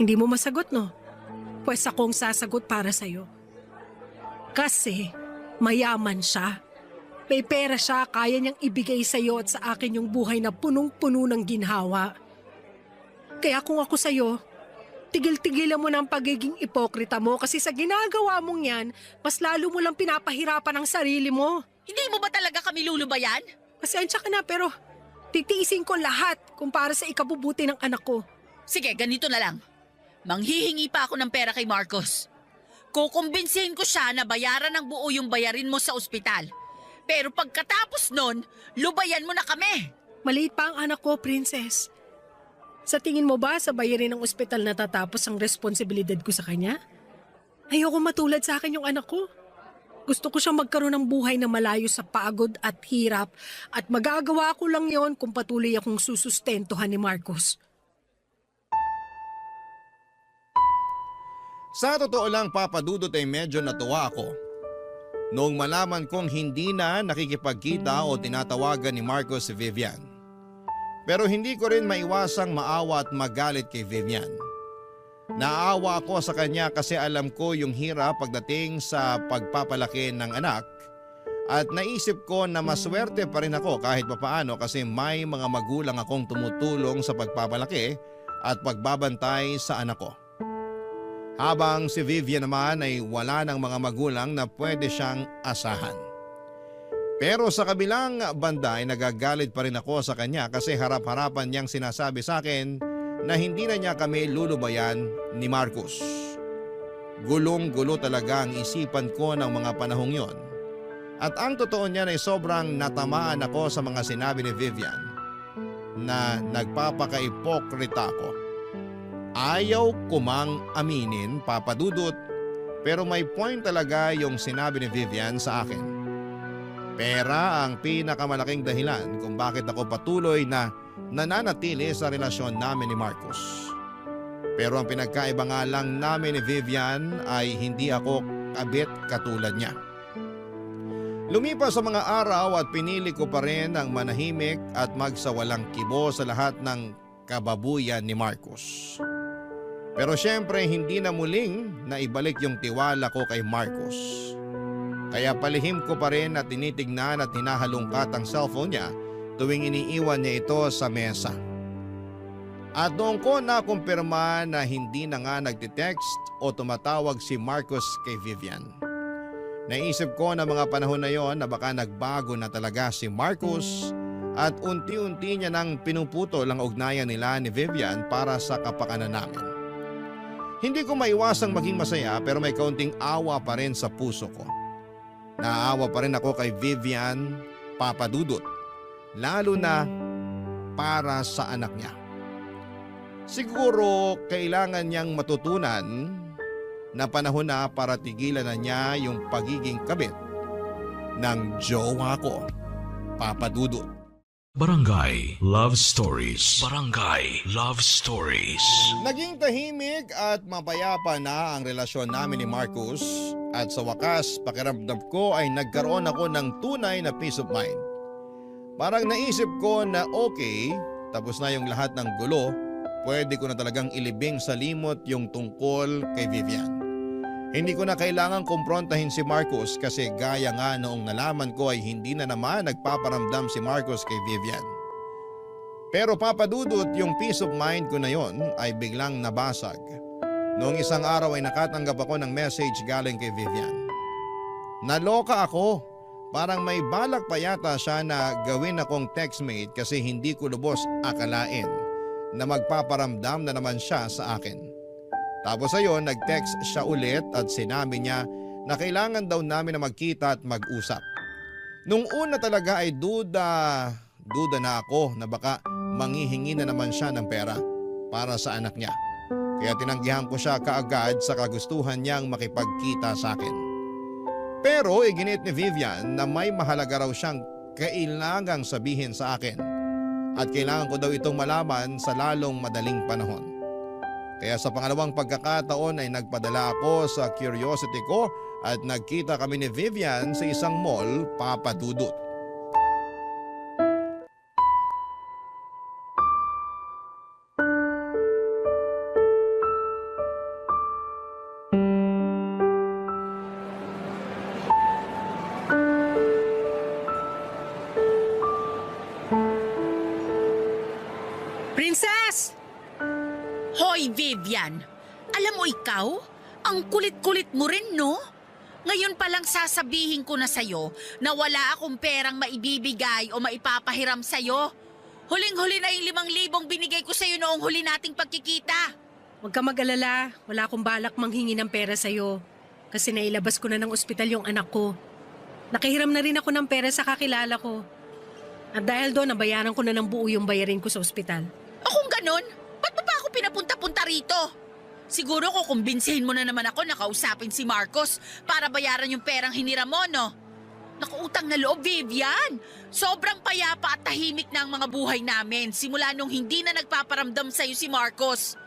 Hindi mo masagot, no? Pues akong sasagot para sa'yo. Kasi mayaman siya. May pera siya, kaya niyang ibigay sa'yo at sa akin yung buhay na punong-puno ng ginhawa. Kaya kung ako sa'yo, tigil-tigilan mo na ang pagiging ipokrita mo kasi sa ginagawa mong yan, mas lalo mo lang pinapahirapan ang sarili mo. Hindi mo ba talaga kami lulubayan? Pasensya ka na pero titiisin ko lahat kung para sa ikabubuti ng anak ko. Sige, ganito na lang. Manghihingi pa ako ng pera kay Marcos. Kukumbinsihin ko siya na bayaran ng buo yung bayarin mo sa ospital. Pero pagkatapos nun, lubayan mo na kami. Maliit pa ang anak ko, Princess. Sa tingin mo ba sa bayarin ng ospital natatapos ang responsibilidad ko sa kanya? Ayoko matulad sa akin yung anak ko. Gusto ko siyang magkaroon ng buhay na malayo sa pagod at hirap at magagawa ko lang yon kung patuloy akong susustentuhan ni Marcos. Sa totoo lang, Papa Dudut, ay medyo natuwa ako noong malaman kong hindi na nakikipagkita o tinatawagan ni Marcos si Vivian. Pero hindi ko rin maiwasang maawa at magalit kay Vivian. Naawa ako sa kanya kasi alam ko yung hirap pagdating sa pagpapalaki ng anak at naisip ko na maswerte pa rin ako kahit papaano kasi may mga magulang akong tumutulong sa pagpapalaki at pagbabantay sa anak ko. Habang si Vivian naman ay wala ng mga magulang na pwede siyang asahan. Pero sa kabilang banda ay nagagalit pa rin ako sa kanya kasi harap-harapan niyang sinasabi sa akin na hindi na niya kami lulubayan ni Marcos. Gulong-gulo talaga ang isipan ko ng mga panahong yon. At ang totoo niyan ay sobrang natamaan ako sa mga sinabi ni Vivian na nagpapaka-ipokrita ako. Ayaw ko mang aminin, Papa Dudut, pero may point talaga yung sinabi ni Vivian sa akin. Pera ang pinakamalaking dahilan kung bakit ako patuloy na nananatili sa relasyon namin ni Marcos. Pero ang pinagkaiba nga lang namin ni Vivian ay hindi ako kabit katulad niya. Lumipas sa mga araw at pinili ko pa rin ang manahimik at magsawalang kibo sa lahat ng kababuyan ni Marcos. Pero syempre hindi na muling naibalik yung tiwala ko kay Marcos. Kaya palihim ko pa rin at tinitignan at hinahalungkat ang cellphone niya tuwing iniiwan niya ito sa mesa. At doon ko nakumpirma na hindi na nga nagtitext o tumatawag si Marcos kay Vivian. Naisip ko na mga panahon na yon na baka nagbago na talaga si Marcos at unti-unti niya nang pinuputol ang ugnayan nila ni Vivian para sa kapakanan namin. Hindi ko maiwasang maging masaya pero may kaunting awa pa rin sa puso ko. Naawa pa rin ako kay Vivian, Papa Dudut, lalo na para sa anak niya. Siguro kailangan niyang matutunan na panahon na para tigilan na niya yung pagiging kabit ng jowa ko, Papa Dudut. Barangay Love Stories. Barangay Love Stories. Naging tahimik at mapayapa na ang relasyon namin ni Marcos at sa wakas pakiramdam ko ay nagkaroon ako ng tunay na peace of mind. Parang naisip ko na okay, tapos na yung lahat ng gulo, pwede ko na talagang ilibing sa limot yung tungkol kay Vivian. Hindi ko na kailangang kumprontahin si Marcos kasi gaya nga noong nalaman ko ay hindi na naman nagpaparamdam si Marcos kay Vivian. Pero papadudot yung peace of mind ko na yon ay biglang nabasag. Noong isang araw ay nakatanggap ako ng message galing kay Vivian. Naloka ako. Parang may balak pa yata siya na gawin akong textmate kasi hindi ko lubos akalain na magpaparamdam na naman siya sa akin. Tapos ayon, nag-text siya ulit at sinabi niya na kailangan daw namin na magkita at mag-usap. Nung una talaga ay duda na ako na baka manghihingi na naman siya ng pera para sa anak niya. Kaya tinanggihan ko siya kaagad sa kagustuhan niyang makipagkita sa akin. Pero iginit ni Vivian na may mahalaga raw siyang kailangang sabihin sa akin at kailangan ko daw itong malaman sa lalong madaling panahon. Kaya sa pangalawang pagkakataon ay nagpadala ako sa curiosity ko at nagkita kami ni Vivian sa isang mall, Papa Dudut. Princess! Hoy, Vivian! Alam mo ikaw, ang kulit-kulit mo rin, no? Ngayon palang sasabihin ko na sa'yo na wala akong perang maibibigay o maipapahiram sa'yo. Huling-huli na yung 5,000 binigay ko sa'yo noong huli nating pagkikita. Huwag ka mag-alala. Wala akong balak manghingi ng pera sa'yo. Kasi nailabas ko na ng ospital yung anak ko. Nakahiram na rin ako ng pera sa kakilala ko. At dahil doon, nabayaran ko na ng buo yung bayarin ko sa ospital. O kung ganun, ba't mo pa ako pinapunta-punta rito? Siguro kukumbinsihin mo na naman ako na kausapin si Marcos para bayaran yung perang hiniram mo, no? Nakuutang na loob, Vivian. Sobrang payapa at tahimik na ang mga buhay namin simula nung hindi na nagpaparamdam sa'yo si Marcos.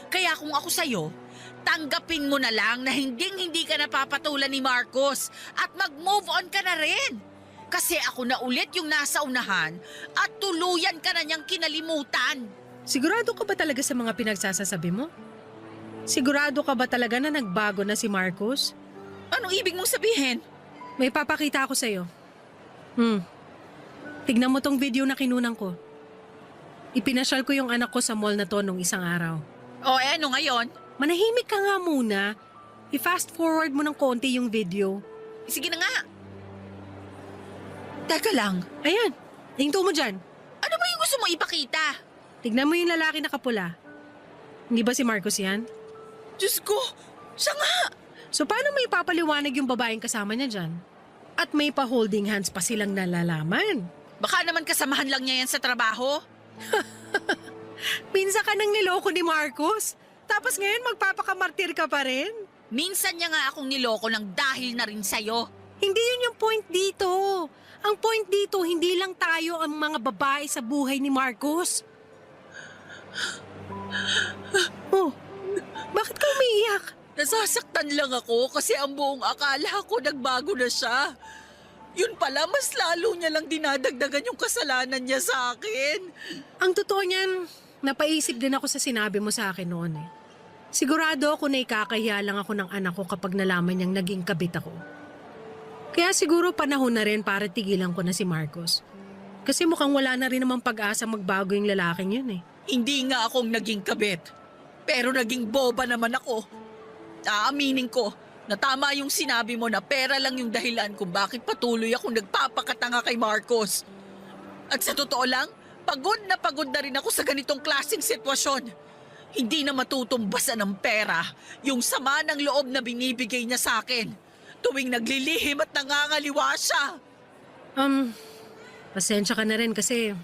Kaya kung ako sa'yo, tanggapin mo na lang na hindi ka napapatulan ni Marcos at mag-move on ka na rin. Kasi ako na ulit yung nasa unahan at tuluyan ka na niyang kinalimutan. Sigurado ka ba talaga sa mga pinagsasasabi mo? Sigurado ka ba talaga na nagbago na si Marcos? Anong ibig mong sabihin? May papakita ako sa'yo. Tignan mo tong video na kinunan ko. Ipinasyal ko yung anak ko sa mall na to nung isang araw. O ano ngayon? Manahimik ka nga muna. I-fast forward mo ng konti yung video. Sige na nga. Teka lang, Ayan, hinto mo dyan. ano ba yung gusto mo ipakita? Tignan mo yung lalaki na kapula. Hindi ba si Marcos yan? Diyos ko, siya nga! So paano may papaliwanag yung babaeng kasama niya dyan? At may pa-holding hands pa silang nalalaman. Baka naman kasamahan lang niya yan sa trabaho. Pinsa ka nang niloko ni Marcos. Tapos ngayon magpapakamartir ka pa rin. Minsan niya nga akong niloko ng dahil na rin sa'yo. Hindi yun yung point dito. Ang point dito, hindi lang tayo ang mga babae sa buhay ni Marcos. Oh, bakit ka umiiyak? Nasasaktan lang ako kasi ang buong akala ko nagbago na siya. Yun pala, mas lalo niya lang dinadagdagan yung kasalanan niya sa akin. Ang totoo niyan, napaisip din ako sa sinabi mo sa akin noon eh. Sigurado ako na ikakahiya lang ako ng anak ko kapag nalaman niyang naging kabit ako. Kaya siguro panahon na rin para tigilan ko na si Marcos. Kasi mukhang wala na rin namang pag-asa magbago yung lalaking yun eh. Hindi nga akong naging kabit. Pero naging boba naman ako. Aaminin ko na tama yung sinabi mo na pera lang yung dahilan kung bakit patuloy akong nagpapakatanga kay Marcos. At sa totoo lang, pagod na rin ako sa ganitong klaseng sitwasyon. Hindi na matutumbasan ng pera yung sama ng loob na binibigay niya sa akin. Tuwing naglilihim at nangangaliwa siya. Pasensya ka na rin kasi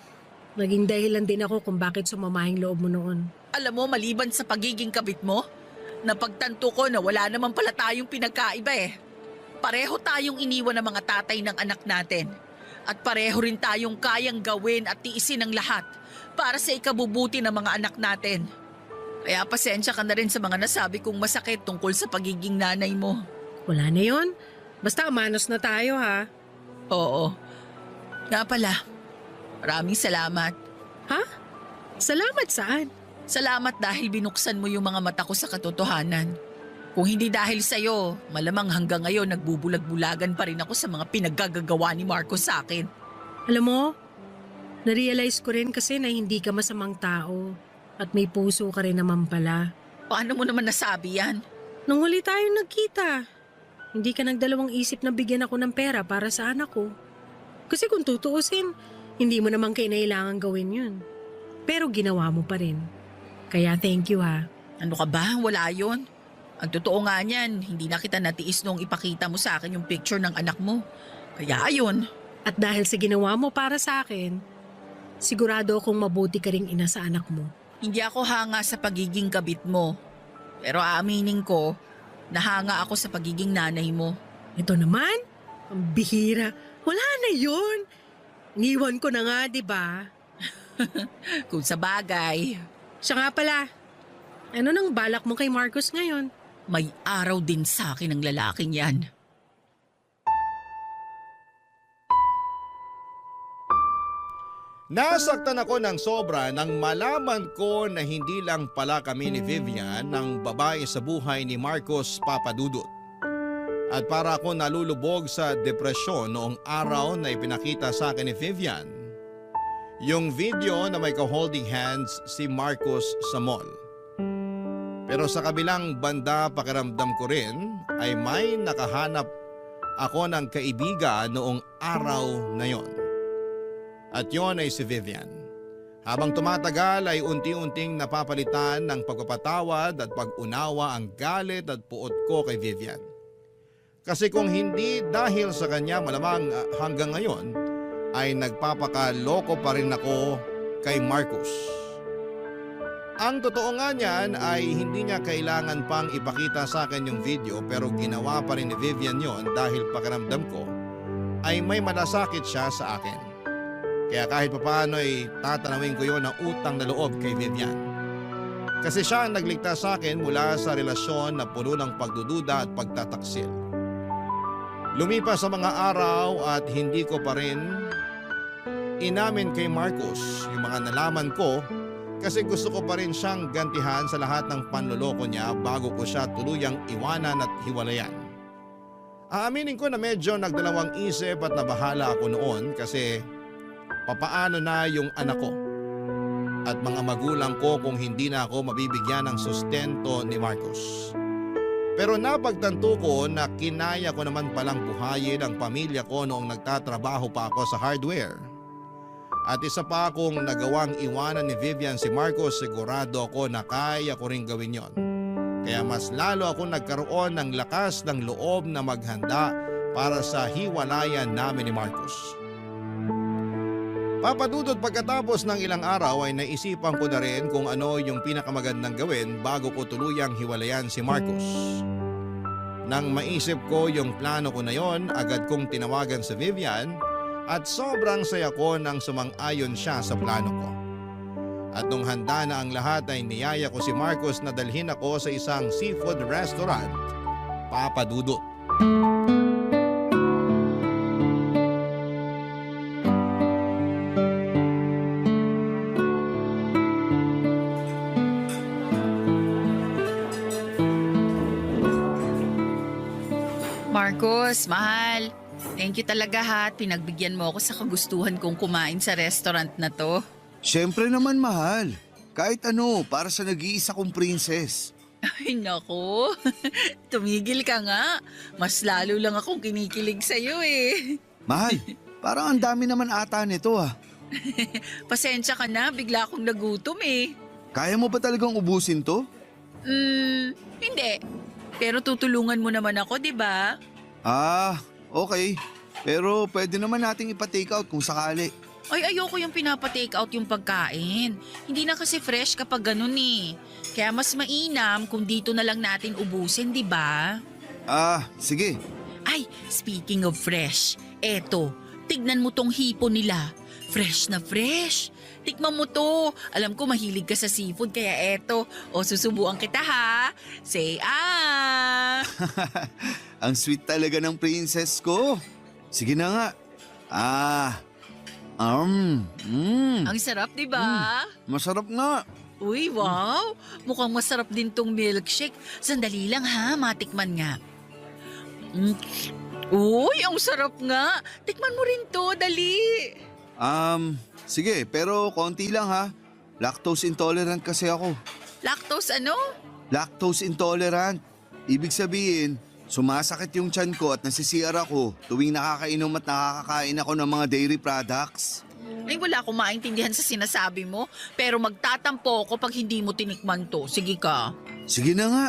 naging dahilan din ako kung bakit sumama yung loob mo noon. Alam mo, maliban sa pagiging kabit mo, napagtanto ko na wala naman pala tayong pinagkaiba eh. Pareho tayong iniwan ng mga tatay ng anak natin. At pareho rin tayong kayang gawin at tiisin ang lahat para sa ikabubuti ng mga anak natin. Kaya pasensya ka na rin sa mga nasabi kong masakit tungkol sa pagiging nanay mo. Wala na yun. Basta manos na tayo ha. Oo. Nga pala, maraming salamat. Ha? Salamat saan? Salamat dahil binuksan mo yung mga mata ko sa katotohanan. Kung hindi dahil sa'yo, malamang hanggang ngayon nagbubulag-bulagan pa rin ako sa mga pinaggagawa ni Marcos sa akin. Alam mo, narealize ko rin kasi na hindi ka masamang tao at may puso ka rin naman pala. Paano mo naman nasabi yan? Nung huli tayong nagkita, hindi ka nagdalawang isip na bigyan ako ng pera para sa anak ko. Kasi kung tutuusin, hindi mo naman kinailangan gawin yun. Pero ginawa mo pa rin. Kaya thank you ha. Ano ka ba? Wala yon. Ang totoo nga niyan, hindi na kita natiis nung ipakita mo sa akin yung picture ng anak mo. Kaya ayun. At dahil sa ginawa mo para sa akin, sigurado akong mabuti ka ring ina sa anak mo. Hindi ako hanga sa pagiging kabit mo. Pero aaminin ko, nahanga ako sa pagiging nanay mo. Ito naman, ang bihira. Wala na yun. Niwan ko na nga, di ba? Kung sa bagay, Siya nga pala, ano nang balak mo kay Marcos ngayon? may araw din sa akin ang lalaking yan. Nasaktan ako ng sobra nang malaman ko na hindi lang pala kami ni Vivian ng babae sa buhay ni Marcos Papadudut. At para ako nalulubog sa depresyon noong araw na ipinakita sa akin ni Vivian, yung video na may ka-holding hands si Marcos sa mall. Pero sa kabilang banda pakiramdam ko rin ay may nakahanap ako ng kaibigan noong araw na yon. At yon ay si Vivian. Habang tumatagal ay unti-unting napapalitan ng pagpapatawad at pag-unawa ang galit at puot ko kay Vivian. Kasi kung hindi dahil sa kanya malamang hanggang ngayon ay nagpapakaloko pa rin ako kay Marcos. Ang totoo nga niyan ay hindi niya kailangan pang ipakita sa akin yung video pero ginawa pa rin ni Vivian yon dahil pakiramdam ko ay may malasakit siya sa akin. Kaya kahit papaano ay tatanawin ko yon ng utang na loob kay Vivian. Kasi siya ang nagligtas sa akin mula sa relasyon na puno ng pagdududa at pagtataksil. Lumipas sa mga araw at hindi ko pa rin inamin kay Marcos yung mga nalaman ko kasi gusto ko pa rin siyang gantihan sa lahat ng panloloko niya bago ko siya tuluyang iwanan at hiwalayan. Aaminin ko na medyo nagdalawang isip at nabahala ako noon kasi papaano na yung anak ko at mga magulang ko kung hindi na ako mabibigyan ng sustento ni Marcos. Pero napagtanto ko na kinaya ko naman palang buhayin ang pamilya ko noong nagtatrabaho pa ako sa hardware. At isa pa akong nagawang iwanan ni Vivian si Marcos, sigurado ako na kaya ko rin gawin yon. Kaya mas lalo ako nagkaroon ng lakas ng loob na maghanda para sa hiwalayan namin ni Marcos. Papadudot pagkatapos ng ilang araw ay naisipan ko na rin kung ano yung pinakamagandang gawin bago ko tuluyang hiwalayan si Marcos. Nang maisip ko yung plano ko na yon, agad kong tinawagan si Vivian at sobrang saya ko nang sumang-ayon siya sa plano ko. At nung handa na ang lahat ay niyaya ko si Marcos na dalhin ako sa isang seafood restaurant, Papadudot. Marcos, mahal. Thank you talaga ha at pinagbigyan mo ako sa kagustuhan kong kumain sa restaurant na to. Siyempre naman mahal. Kahit ano, para sa nag-iisa kong princess. Ay nako, tumigil ka nga. Mas lalo lang akong kinikilig sa'yo eh. Mahal, parang ang dami naman ata nito ah. Pasensya ka na, bigla akong nagutom eh. Kaya mo ba talagang ubusin to? Hindi. Pero tutulungan mo naman ako, di ba? Ah, okay. Pero pwede naman nating ipa-take out kung sakali. Ay, ayoko yung pinapa-take out yung pagkain. Hindi na kasi fresh kapag ganun eh. Kaya mas mainam kung dito na lang natin ubusin, di ba? Ah, sige. Ay, speaking of fresh, eto, tignan mo tong hipo nila. Fresh na fresh. Tikman mo to. Alam ko mahilig ka sa seafood kaya eto. O susubuan kita ha. Say ah. Ang sweet talaga ng princess ko. Sige na nga. Ang sarap, di ba? Masarap nga. Uy, wow! Mukhang masarap din tong milkshake. Sandali lang ha, matikman nga. Mm. Uy, ang sarap nga. Tikman mo rin to, dali. Sige, pero konti lang ha. Lactose intolerant kasi ako. Lactose ano? Lactose intolerant. Ibig sabihin, sumasakit yung tiyan ko at nasisiyar ako tuwing nakakainom at nakakakain ako ng mga dairy products. Ay, wala akong maintindihan sa sinasabi mo. Pero magtatampo ako pag hindi mo tinikman to. Sige ka. Sige na nga.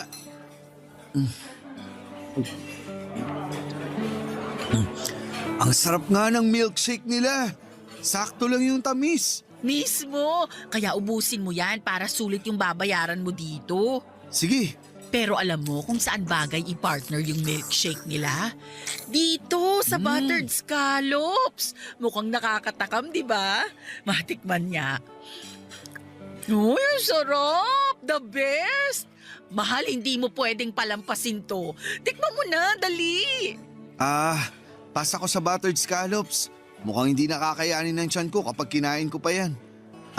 Ang sarap nga ng milkshake nila. Sakto lang yung tamis. Mismo. Kaya ubusin mo yan para sulit yung babayaran mo dito. Sige. Pero alam mo kung saan bagay i-partner yung milkshake nila? Dito, sa buttered scallops. Mukhang nakakatakam, di ba? Matikman niya. Uy, ang sarap! The best! Mahal, hindi mo pwedeng palampasin to. Tikman mo na, dali! Pasa ko sa buttered scallops. Mukhang hindi nakakayanin ng tiyan ko kapag kinain ko pa yan.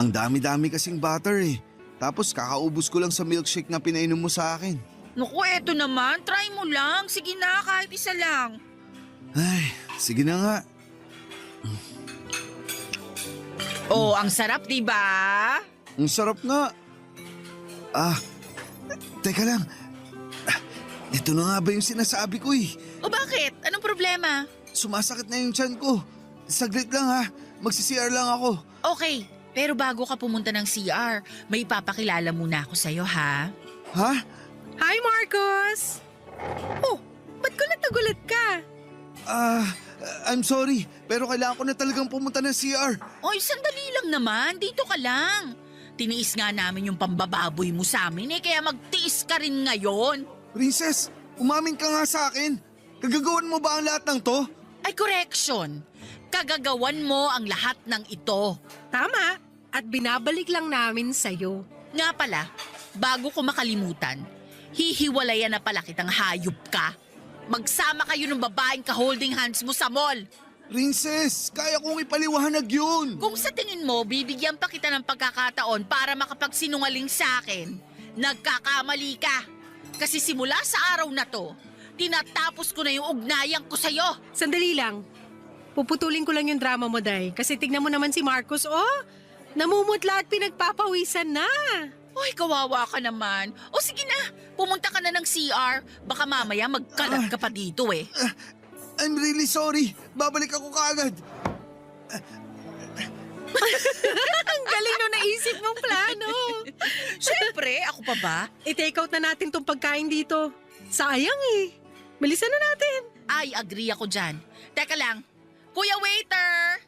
Ang dami-dami kasing butter eh. Tapos kakaubos ko lang sa milkshake na pinainom mo sa akin. Naku, eto naman. Try mo lang. Sige na, kahit isa lang. Ay, sige na nga. Oh, ang sarap, di ba? Ang sarap nga. Teka lang. Ito na nga ba yung sinasabi ko eh? O bakit? Anong problema? Sumasakit na yung tiyan ko. Saglit lang ha. Magsi-CR lang ako. Okay, pero bago ka pumunta ng CR, may ipapakilala muna ako sa'yo, ha? Ha? Hi, Marcos! Oh, ba't gulat ka? I'm sorry. Pero kailangan ko na talagang pumunta ng CR. Oy, sandali lang naman. Dito ka lang. Tiniis nga namin yung pambababoy mo sa amin kaya magtiis ka rin ngayon. Princess, umamin ka nga sa akin. Kagagawan mo ba ang lahat ng to? Ay, correction. Kagagawan mo ang lahat ng ito. Tama, at binabalik lang namin sa'yo. Nga pala, bago ko makalimutan, hihiwalayan na pala kitang hayop ka. Magsama kayo ng babaeng ka-holding hands mo sa mall. Princess, kaya kong ipaliwanag yun. Kung sa tingin mo, bibigyan pa kita ng pagkakataon para makapagsinungaling sa akin, nagkakamali ka. Kasi simula sa araw na to, tinatapos ko na yung ugnayan ko sa'yo. Sandali lang. Puputulin ko lang yung drama mo, Day. Kasi tignan mo naman si Marcos, oh. Namumutla at pinagpapawisan na. Uy, kawawa ka naman. O sige na, pumunta ka na ng CR. Baka mamaya magkalat ka pa dito eh. I'm really sorry. Babalik ako kaagad. Ang galing nung naisip mong plano. Siyempre, ako pa ba? I-take out na natin tong pagkain dito. Sayang eh. Bilisan na natin. Ay, agree ako dyan. Teka lang, Kuya Waiter!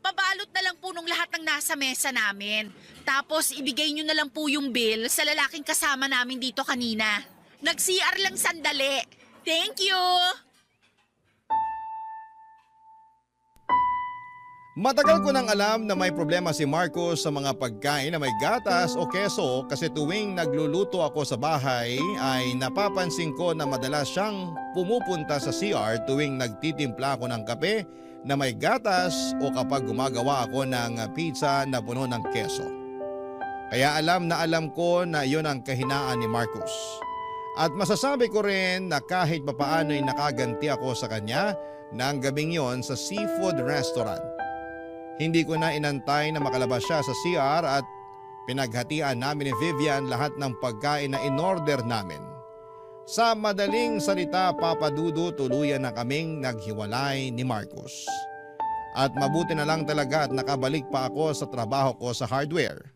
Pabalot na lang po nung lahat ng nasa mesa namin. Tapos ibigay nyo na lang po yung bill sa lalaking kasama namin dito kanina. Nag-CR lang sandali. Thank you! Matagal ko nang alam na may problema si Marcos sa mga pagkain na may gatas o keso kasi tuwing nagluluto ako sa bahay ay napapansin ko na madalas siyang pumupunta sa CR tuwing nagtitimpla ako ng kape na may gatas o kapag gumagawa ako ng pizza na puno ng keso. Kaya alam na alam ko na iyon ang kahinaan ni Marcos. At masasabi ko rin na kahit papaano'y nakaganti ako sa kanya ng gabing yon sa seafood restaurant. Hindi ko na inantay na makalabas siya sa CR at pinaghatian namin ni Vivian lahat ng pagkain na in-order namin. Sa madaling salita, Papa Dudu, tuluyan na kaming naghiwalay ni Marcos. At mabuti na lang talaga at nakabalik pa ako sa trabaho ko sa hardware.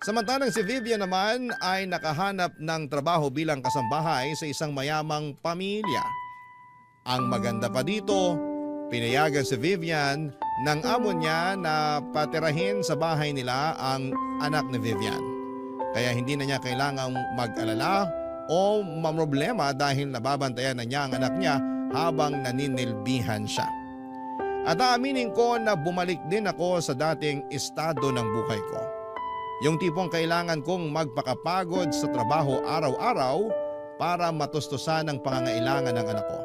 Samantalang si Vivian naman ay nakahanap ng trabaho bilang kasambahay sa isang mayamang pamilya. Ang maganda pa dito, pinayagan si Vivian ng amo niya na patirahin sa bahay nila ang anak ni Vivian. Kaya hindi na niya kailangang mag-alala o mamroblema dahil nababantayan na niya ang anak niya habang naninilbihan siya. At aaminin ko na bumalik din ako sa dating estado ng buhay ko. Yung tipong kailangan kong magpakapagod sa trabaho araw-araw para matustusan ang pangangailangan ng anak ko.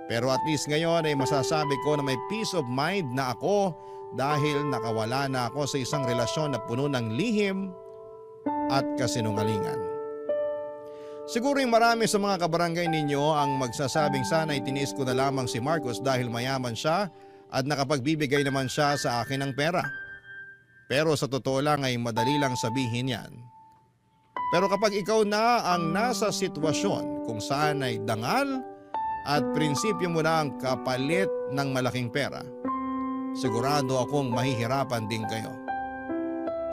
Pero at least ngayon ay masasabi ko na may peace of mind na ako dahil nakawala na ako sa isang relasyon na puno ng lihim at kasinungalingan. Siguro yung marami sa mga kabarangay ninyo ang magsasabing sana itiniis ko na lamang si Marcos dahil mayaman siya at nakapagbibigay naman siya sa akin ng pera. Pero sa totoo lang ay madali lang sabihin yan. Pero kapag ikaw na ang nasa sitwasyon kung saan ay dangal at prinsipyo mo na ang kapalit ng malaking pera, sigurado akong mahihirapan din kayo.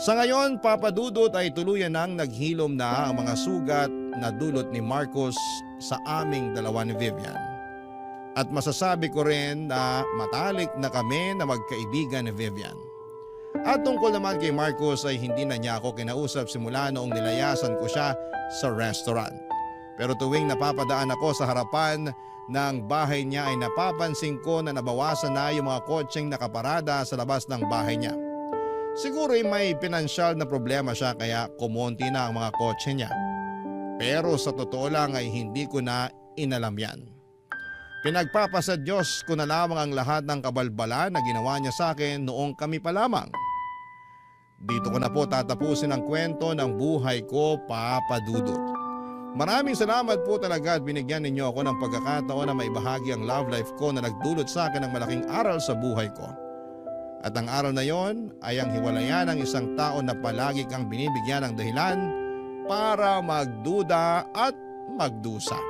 Sa ngayon, Papa Dudut, ay tuluyan nang naghilom na ang mga sugat na dulot ni Marcos sa aming dalawa ni Vivian. At masasabi ko rin na matalik na kami na magkaibigan ni Vivian. At tungkol naman kay Marcos ay hindi na niya ako kinausap simula noong nilayasan ko siya sa restaurant. Pero tuwing napapadaan ako sa harapan ng bahay niya ay napapansin ko na nabawasan na yung mga kotseng nakaparada sa labas ng bahay niya. Siguro ay may pinansyal na problema siya kaya kumonti na ang mga kotse niya. Pero sa totoo lang ay hindi ko na inalam yan. Pinagpapasa Diyos ko na lamang ang lahat ng kabalbala na ginawa niya sa akin noong kami pa lamang. Dito ko na po tatapusin ang kwento ng buhay ko, Papa Dudut. Maraming salamat po talaga at binigyan ninyo ako ng pagkakataon na maibahagi ang love life ko na nagdulot sa akin ng malaking aral sa buhay ko. At ang aral na yon ay ang hiwalayan ng isang tao na palagi kang binibigyan ng dahilan para magduda at magdusa.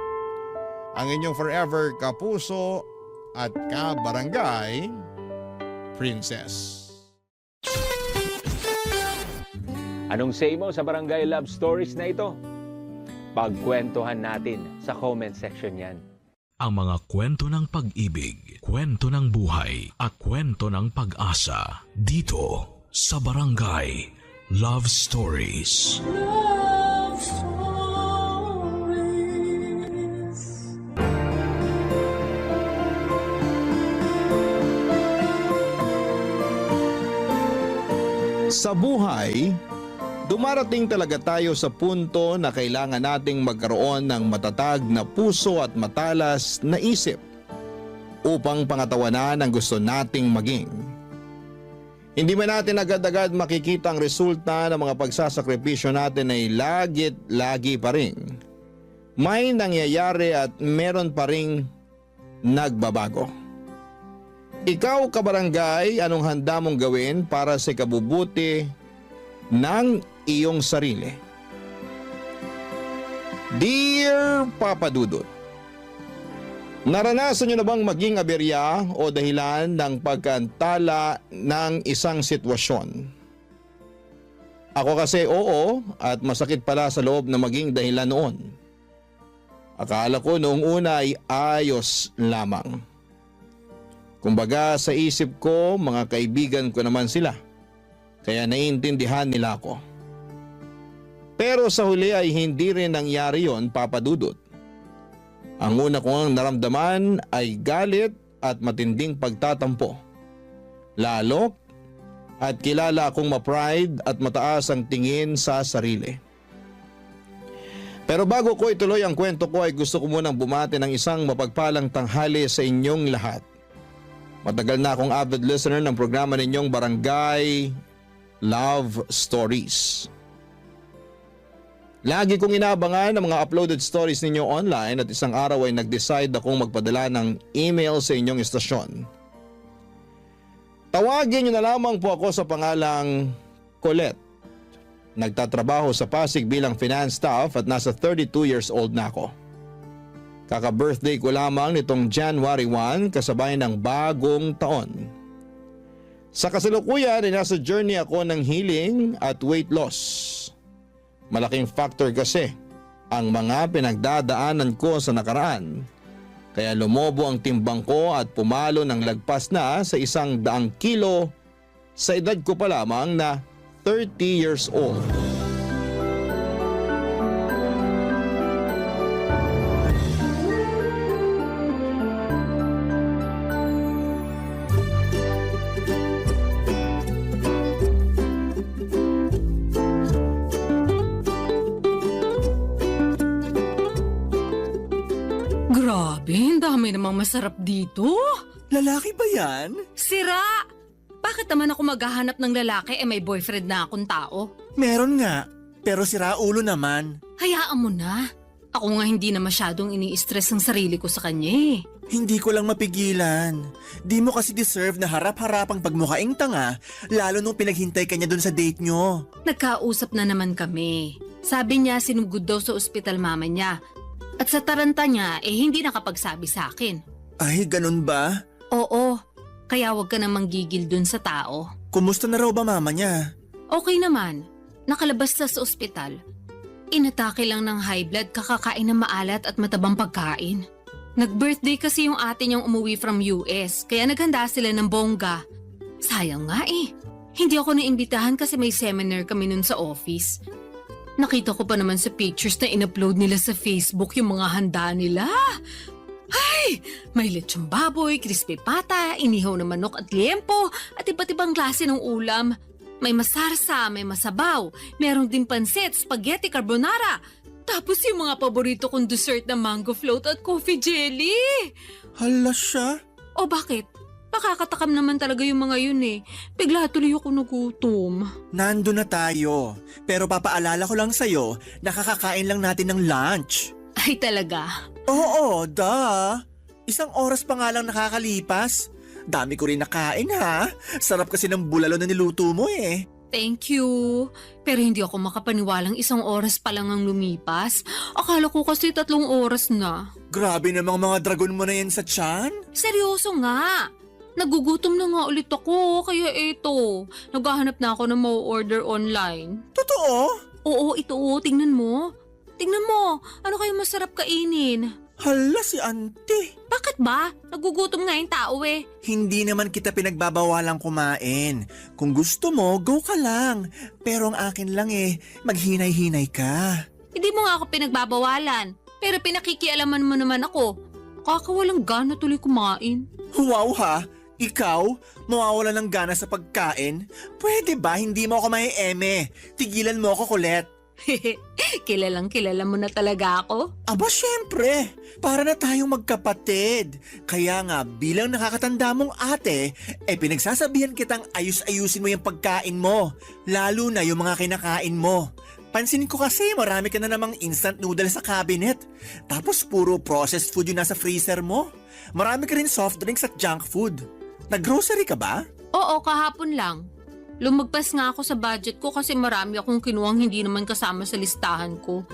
Ang inyong forever kapuso at kabarangay Princess. Anong say mo sa Barangay Love Stories na ito? Pagkwentuhan natin sa comment section yan. Ang mga kwento ng pag-ibig, kwento ng buhay at kwento ng pag-asa dito sa Barangay Love Stories. Love Stories. Sa buhay, dumarating talaga tayo sa punto na kailangan nating magkaroon ng matatag na puso at matalas na isip upang pangatawanan ang gusto nating maging. Hindi man natin agad-agad makikita ang resulta ng mga pagsasakripisyo natin ay lagi pa rin. May nangyayari at meron pa ring nagbabago. Ikaw, kabarangay, anong handa mong gawin para sa ikabubuti ng iyong sarili? Dear Papa Dudut, naranasan niyo na bang maging aberya o dahilan ng pagkantala ng isang sitwasyon? Ako kasi oo, at masakit pala sa loob na maging dahilan noon. Akala ko noong una ay ayos lamang. Kumbaga sa isip ko, mga kaibigan ko naman sila. Kaya naiintindihan nila ako. Pero sa huli ay hindi rin nangyari yon, Papa Dudut. Ang una kong naramdaman ay galit at matinding pagtatampo. Lalo at kilala akong ma-pride at mataas ang tingin sa sarili. Pero bago ko ituloy ang kwento ko ay gusto ko munang bumati ng isang mapagpalang tanghali sa inyong lahat. Matagal na akong avid listener ng programa ninyong Barangay Love Stories. Lagi kong inaabangan ang mga uploaded stories ninyo online at isang araw ay nag-decide akong magpadala ng email sa inyong istasyon. Tawagin niyo na lamang po ako sa pangalang Colette. Nagtatrabaho sa Pasig bilang finance staff at nasa 32 years old na ako. Kaka-birthday ko lamang nitong January 1 kasabay ng bagong taon. Sa kasalukuyan ay nasa journey ako ng healing at weight loss. Malaking factor kasi ang mga pinagdadaanan ko sa nakaraan. Kaya lumobo ang timbang ko at pumalo ng lagpas na sa 100 kilo sa edad ko pa lamang na 30 years old. Grabe, ang dami namang masarap dito. Lalaki ba yan? Sira! Bakit naman ako maghahanap ng lalaki may boyfriend na akong tao? Meron nga. Pero sira ulo naman. Hayaan mo na. Ako nga hindi na masyadong ini-stress ang sarili ko sa kanya eh. Hindi ko lang mapigilan. Di mo kasi deserve na harap-harapang pagmukhaing tanga, lalo nung pinaghintay ka niya dun sa date nyo. Nagkausap na naman kami. Sabi niya sinugod daw sa ospital mama niya. At sa taranta niya hindi nakapagsabi sa akin. Ay, ganun ba? Oo, kaya wag ka namang gigil dun sa tao. Kumusta na raw ba mama niya? Okay naman, nakalabas na sa ospital. Inatake lang ng high blood kakakain ng maalat at matabang pagkain. Nag-birthday kasi yung ate niyang umuwi from US, kaya naghanda sila ng bongga. Sayang nga eh, hindi ako naimbitahan kasi may seminar kami nun sa office. Nakita ko pa naman sa pictures na in-upload nila sa Facebook yung mga handa nila. Ay! May lechong baboy, crispy pata, inihaw na manok at liempo, at iba't ibang klase ng ulam. May masarsa, may masabaw, merong din pansit, spaghetti carbonara. Tapos yung mga paborito kong dessert na mango float at coffee jelly. Hala siya. O bakit? Nakakatakam naman talaga yung mga yun eh. Bigla tuloy ako nagutom. Nando na tayo. Pero papaalala ko lang sa'yo, nakakakain lang natin ng lunch. Ay talaga? Oo, duh. 1 oras pa nga lang nakakalipas. Dami ko rin nakain ha. Sarap kasi ng bulalo na niluto mo eh. Thank you. Pero hindi ako makapaniwalang 1 oras pa lang ang lumipas. Akala ko kasi 3 oras na. Grabe namang mga dragon mo na yan sa tiyan. Seryoso nga. Nagugutom na nga ulit ako, kaya eto. Naghahanap na ako ng mau-order online. Totoo? Oo, ito. Tingnan mo. Tingnan mo. Ano kayo masarap kainin? Hala si auntie. Bakit ba? Nagugutom nga yung tao eh. Hindi naman kita pinagbabawalang kumain. Kung gusto mo, go ka lang. Pero ang akin lang maghinay-hinay ka. Hindi mo nga ako pinagbabawalan. Pero pinakikialaman mo naman ako. Kakawalang gana tuloy kumain. Wow ha? Ikaw? Mawawala ng gana sa pagkain? Pwede ba hindi mo ako mai-eme? Tigilan mo ako, Colette. Kilalang kilala mo na talaga ako. Aba syempre, para na tayong magkapatid. Kaya nga bilang nakakatanda mong ate, pinagsasabihan kitang ayus-ayusin mo yung pagkain mo. Lalo na yung mga kinakain mo. Pansin ko kasi marami ka na namang instant noodles sa cabinet. Tapos puro processed food yung nasa freezer mo. Marami ka rin soft drinks at junk food. Nag-grocery ka ba? Oo, kahapon lang. Lumagpas nga ako sa budget ko kasi marami akong kinuwang hindi naman kasama sa listahan ko.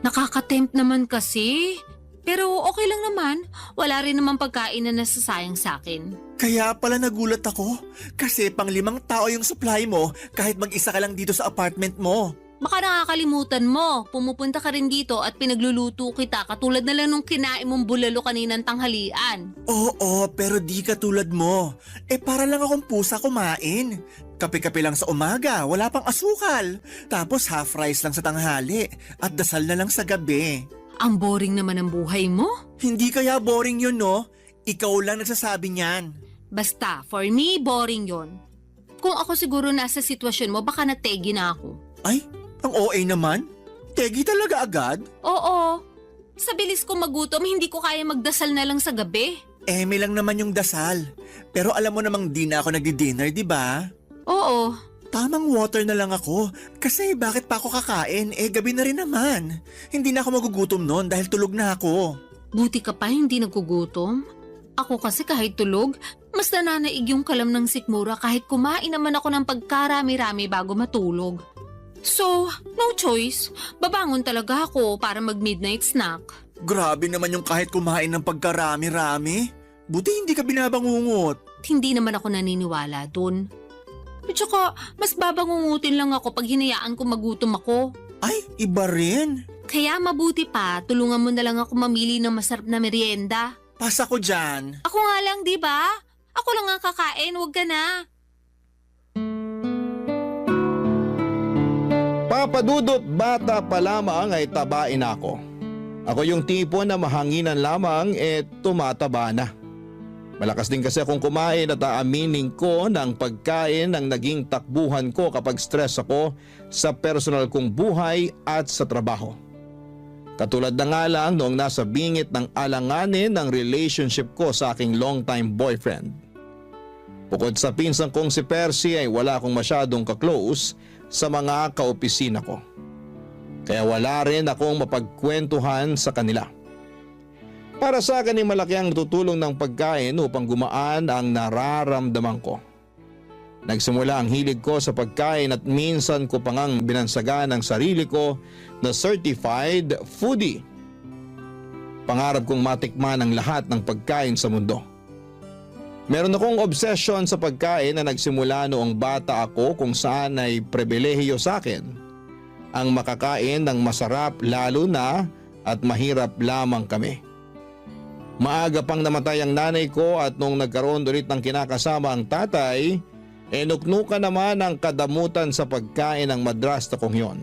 Nakaka-tempt naman kasi. Pero okay lang naman. Wala rin naman pagkain na nasasayang sa akin. Kaya pala nagulat ako. Kasi 5 tao yung supply mo kahit mag-isa ka lang dito sa apartment mo. Baka nakakalimutan mo. Pumupunta ka rin dito at pinagluluto kita katulad na lang nung kinain mong bulalo kaninang tanghalian. Oo, pero di katulad mo. Para lang akong pusa kumain. Kape-kape lang sa umaga, wala pang asukal. Tapos half rice lang sa tanghali at dasal na lang sa gabi. Ang boring naman ang buhay mo. Hindi kaya boring yun, no? Ikaw lang nagsasabi niyan. Basta, for me, boring yon. Kung ako siguro nasa sitwasyon mo, baka nategi na ako. Ay, ang OA naman? Tegi talaga agad? Oo. Sa bilis ko magutom, hindi ko kaya magdasal na lang sa gabi. May lang naman yung dasal. Pero alam mo namang di na ako nagdi-dinner, di ba? Oo. Tamang water na lang ako. Kasi bakit pa ako kakain? Gabi na rin naman. Hindi na ako magugutom noon dahil tulog na ako. Buti ka pa hindi nagugutom. Ako kasi kahit tulog, mas nananaig yung kalam ng sikmura kahit kumain naman ako ng pagkarami-rami bago matulog. So, no choice. Babangon talaga ako para mag-midnight snack. Grabe naman yung kahit kumain ng pagkarami-rami. Buti hindi ka binabangungot. Hindi naman ako naniniwala dun. At saka, mas babangungutin lang ako pag hinayaan ko magutom ako. Ay, iba rin. Kaya mabuti pa, tulungan mo na lang ako mamili ng masarap na merienda. Pasa ko dyan. Ako nga lang, di ba? Ako lang ang kakain, wag ka na. Papadudot bata pa lamang ay tabain ako. Ako yung tipo na mahanginan lamang tumataba na. Malakas din kasi akong kumain at aaminin ko ng pagkain ang naging takbuhan ko kapag stress ako sa personal kong buhay at sa trabaho. Katulad na nga lang noong nasa bingit ng alanganin ng relationship ko sa aking long-time boyfriend. Bukod sa pinsan kong si Percy ay wala akong masyadong ka-close sa mga kaopisina ko. Kaya wala rin akong mapagkwentuhan sa kanila. Para sa akin ay malaki ang tutulong ng pagkain upang gumaan ang nararamdaman ko. Nagsimula ang hilig ko sa pagkain at minsan ko pa ngang binansagan ang sarili ko na certified foodie. Pangarap kong matikman ang lahat ng pagkain sa mundo. Meron akong obsession sa pagkain na nagsimula noong bata ako kung saan ay pribilehiyo sa akin ang makakain ng masarap lalo na at mahirap lamang kami. Maaga pang namatay ang nanay ko at nung nagkaroon ulit ng kinakasama ang tatay, nuknukan naman ang kadamutan sa pagkain ng madrasta kong yon.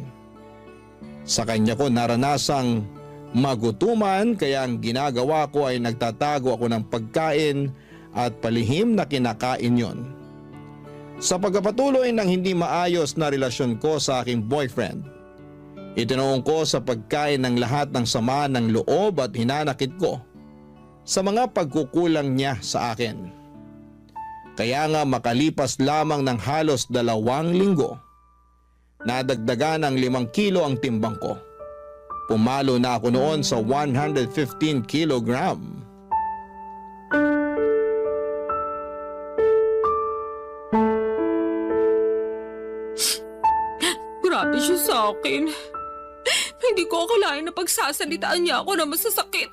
Sa kanya ko naranasang magutuman kaya ang ginagawa ko ay nagtatago ako ng pagkain at palihim na kinakain yon. Sa pagpapatuloy ng hindi maayos na relasyon ko sa aking boyfriend, itinulong ko sa pagkain ng lahat ng sama ng loob at hinanakit ko sa mga pagkukulang niya sa akin. Kaya nga makalipas lamang ng halos 2 linggo, nadagdagan ng 5 kilo ang timbang ko. Pumalo na ako noon sa 115 kilogram. Grabe siya sa akin. Hindi ko akalain na pagsasalitaan niya ako na masasakit.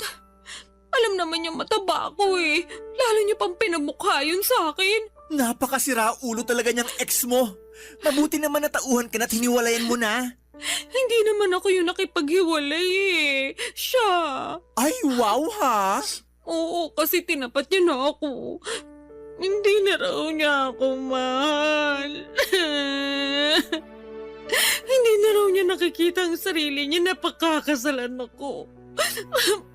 Alam naman niyang mataba ako eh. Lalo niya pang pinamukha yun sa akin. Napakasira ulo talaga niyang ex mo. Mabuti naman natauhan ka na't hiniwalayan mo na. Hindi naman ako yung nakipaghiwalay eh. Siya. Ay, wow ha! Oo, kasi tinapat niya na ako. Hindi na raw niya ako mahal. Hindi na raw niya nakikita ang sarili niya na pagkakasalan ako.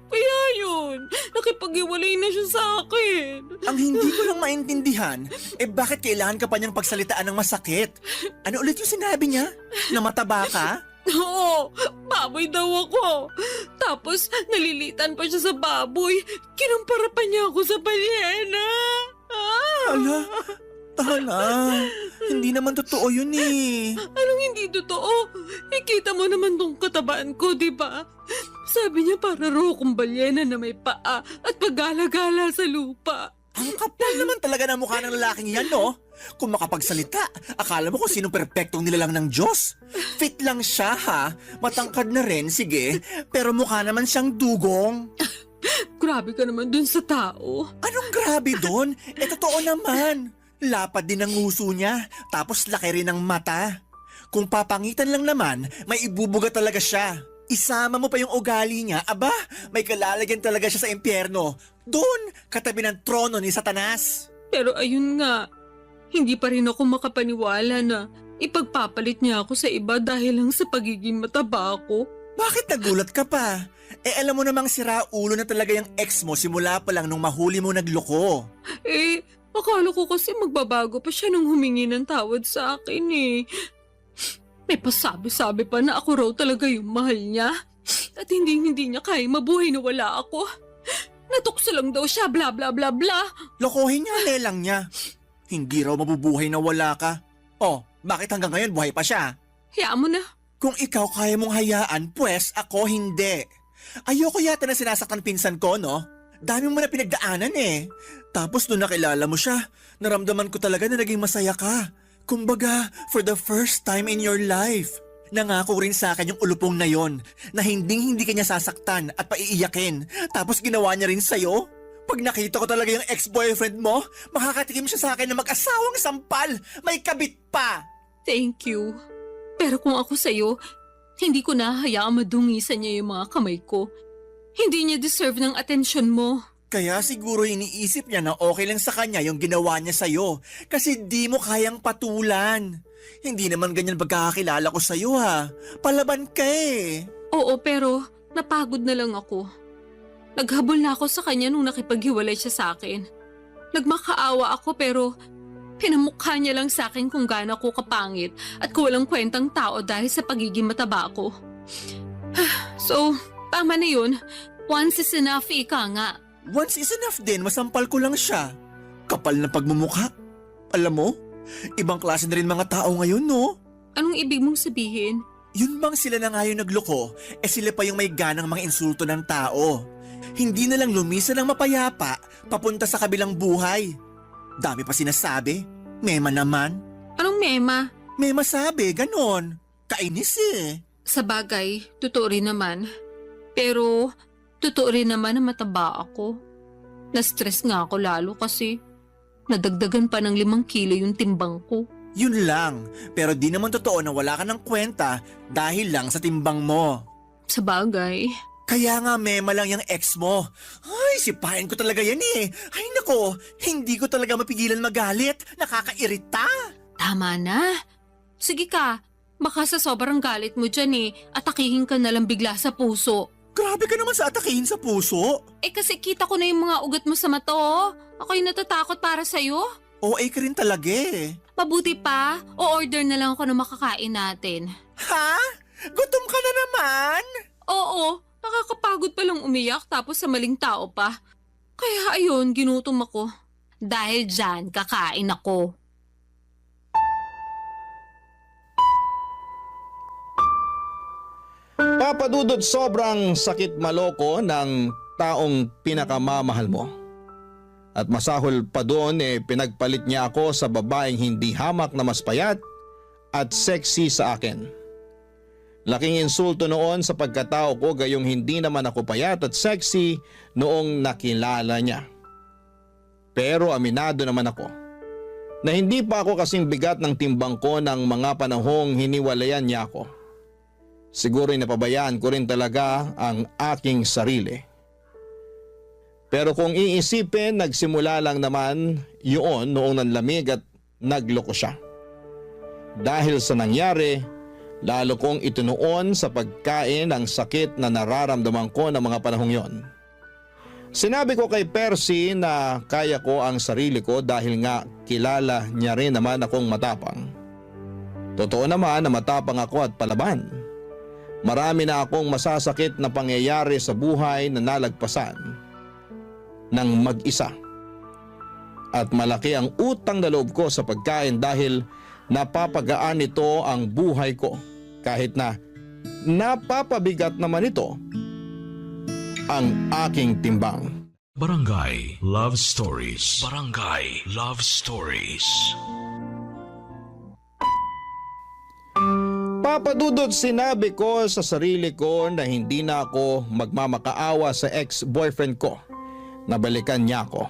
Kaya yun, nakipag-iwalay na siya sa akin. Ang hindi ko lang maintindihan, bakit kailangan ka pa niyang pagsalitaan ng masakit? Ano ulit yung sinabi niya? Na mataba ka? Oo, baboy daw ako. Tapos nalilitan pa siya sa baboy. Kinumpara pa niya ako sa balyena. Ala, tala. Hindi naman totoo yun eh. Anong hindi totoo? Ikita mo naman tong katabaan ko, di ba? Sabi niya para raw akong balyena na may paa at paggala-gala sa lupa. Ang kapal naman talaga ng mukha ng lalaking yan, no? Kung makapagsalita, akala mo kung sinong perpektong nilalang ng Diyos. Fit lang siya, ha? Matangkad na rin, sige. Pero mukha naman siyang dugong. Grabe ka naman dun sa tao. Anong grabe doon? Totoo naman. Lapad din ang nguso niya, tapos laki rin ang mata. Kung papangitan lang naman, may ibubuga talaga siya. Isama mo pa yung ugali niya, aba, may kalalagyan talaga siya sa impyerno. Doon, katabi ng trono ni Satanas. Pero ayun nga, hindi pa rin ako makapaniwala na ipagpapalit niya ako sa iba dahil lang sa pagiging mataba ako. Bakit nagulat ka pa? Alam mo namang sira ulo na talaga yung ex mo simula pa lang nung mahuli mo nagloko. Akala ko kasi magbabago pa siya nung humingi ng tawad sa akin eh. May pasabi-sabi pa na ako raw talaga yung mahal niya. At hindi niya kaya mabuhay na wala ako. Natukso lang daw siya, bla bla bla bla. Lokohin niya, lelang niya. Hindi raw mabubuhay na wala ka. Oh, bakit hanggang ngayon buhay pa siya? Hayaan mo na. Kung ikaw kaya mong hayaan, pues ako hindi. Ayoko yata na sinasaktan pinsan ko, no? Dami mo na pinagdaanan eh. Tapos nung nakilala mo siya, naramdaman ko talaga na naging masaya ka. Kumbaga, for the first time in your life. Nangako rin sa akin yung ulupong na yon na hindi ka niya sasaktan at paiiyakin. Tapos ginawa niya rin sa'yo. Pag nakita ko talaga yung ex-boyfriend mo, makakatikim siya sa akin na mag-asawang sampal. May kabit pa. Thank you. Pero kung ako sa'yo, hindi ko nahahayaang madungisan niya yung mga kamay ko. Hindi niya deserve ng atensyon mo. Kaya siguro iniisip niya na okay lang sa kanya yung ginawa niya sa'yo kasi di mo kayang patulan. Hindi naman ganyan pagkakakilala ko sa'yo ha. Palaban ka eh. Oo, pero napagod na lang ako. Naghabol na ako sa kanya nung nakipaghiwalay siya sa akin. Nagmakaawa ako pero pinamukha niya lang sa akin kung gaano ko kapangit at walang kwentang tao dahil sa pagiging mataba ko. So, tama na yun. Once is enough, ika nga. Once is enough din, masampal ko lang siya. Kapal na pagmumukha. Alam mo, ibang klase na rin mga tao ngayon, no? Anong ibig mong sabihin? Yun bang sila na nga yung nagloko, sila pa yung may ganang mga insulto ng tao. Hindi na lang lumisa ng mapayapa, papunta sa kabilang buhay. Dami pa sinasabi. Mema naman. Anong mema? Mema sabi, ganon. Kainis eh. Sa bagay, totoo rin naman. Pero, totoo rin naman na mataba ako. Na-stress nga ako lalo kasi nadagdagan pa ng 5 kilo yung timbang ko. Yun lang, pero di naman totoo na wala ka ng kwenta dahil lang sa timbang mo. Sa bagay, Kaya nga mema lang yung ex mo. Ay, sipahin ko talaga yan eh. Ay nako, hindi ko talaga mapigilan magalit. Nakakairita. tama na. Sige ka, baka sa sobrang galit mo dyan atakihin ka na lang bigla sa puso. Grabe ka naman sa atakihin sa puso. Kasi kita ko na yung mga ugat mo sa mata Ako'y natatakot para sa'yo. OA ka rin talaga eh. Mabuti pa, o-order na lang ako ng makakain natin. Ha? Gutom ka na naman? Oo, nakakapagod palang umiyak tapos sa maling tao pa. Kaya ayun, ginutom ako. Dahil dyan, kakain ako. Papadudot, sobrang sakit maloko ng taong pinakamamahal mo. At masahol pa doon pinagpalit niya ako sa babaeng hindi hamak na mas payat at sexy sa akin. Laking insulto noon sa pagkatao ko gayong hindi naman ako payat at sexy noong nakilala niya. Pero aminado naman ako na hindi pa ako kasing bigat ng timbang ko ng mga panahong hiniwalayan niya ako. Siguro'y napabayaan ko rin talaga ang aking sarili. Pero kung iisipin, nagsimula lang naman yun noong nanlamig at nagloko siya. Dahil sa nangyari, lalo kong itinuon sa pagkain ang sakit na nararamdaman ko ng mga panahong yon. Sinabi ko kay Percy na kaya ko ang sarili ko dahil nga kilala niya rin naman akong matapang. Totoo naman na matapang ako at palaban. Marami na akong masasakit na pangyayari sa buhay na nalagpasan ng mag-isa. At malaki ang utang na loob ko sa pagkain dahil napapagaan nito ang buhay ko kahit na napapabigat naman ito ang aking timbang. Barangay Love Stories. Barangay Love Stories. Papadudot, sinabi ko sa sarili ko na hindi na ako magmamakaawa sa ex-boyfriend ko. Nabalikan niya ako.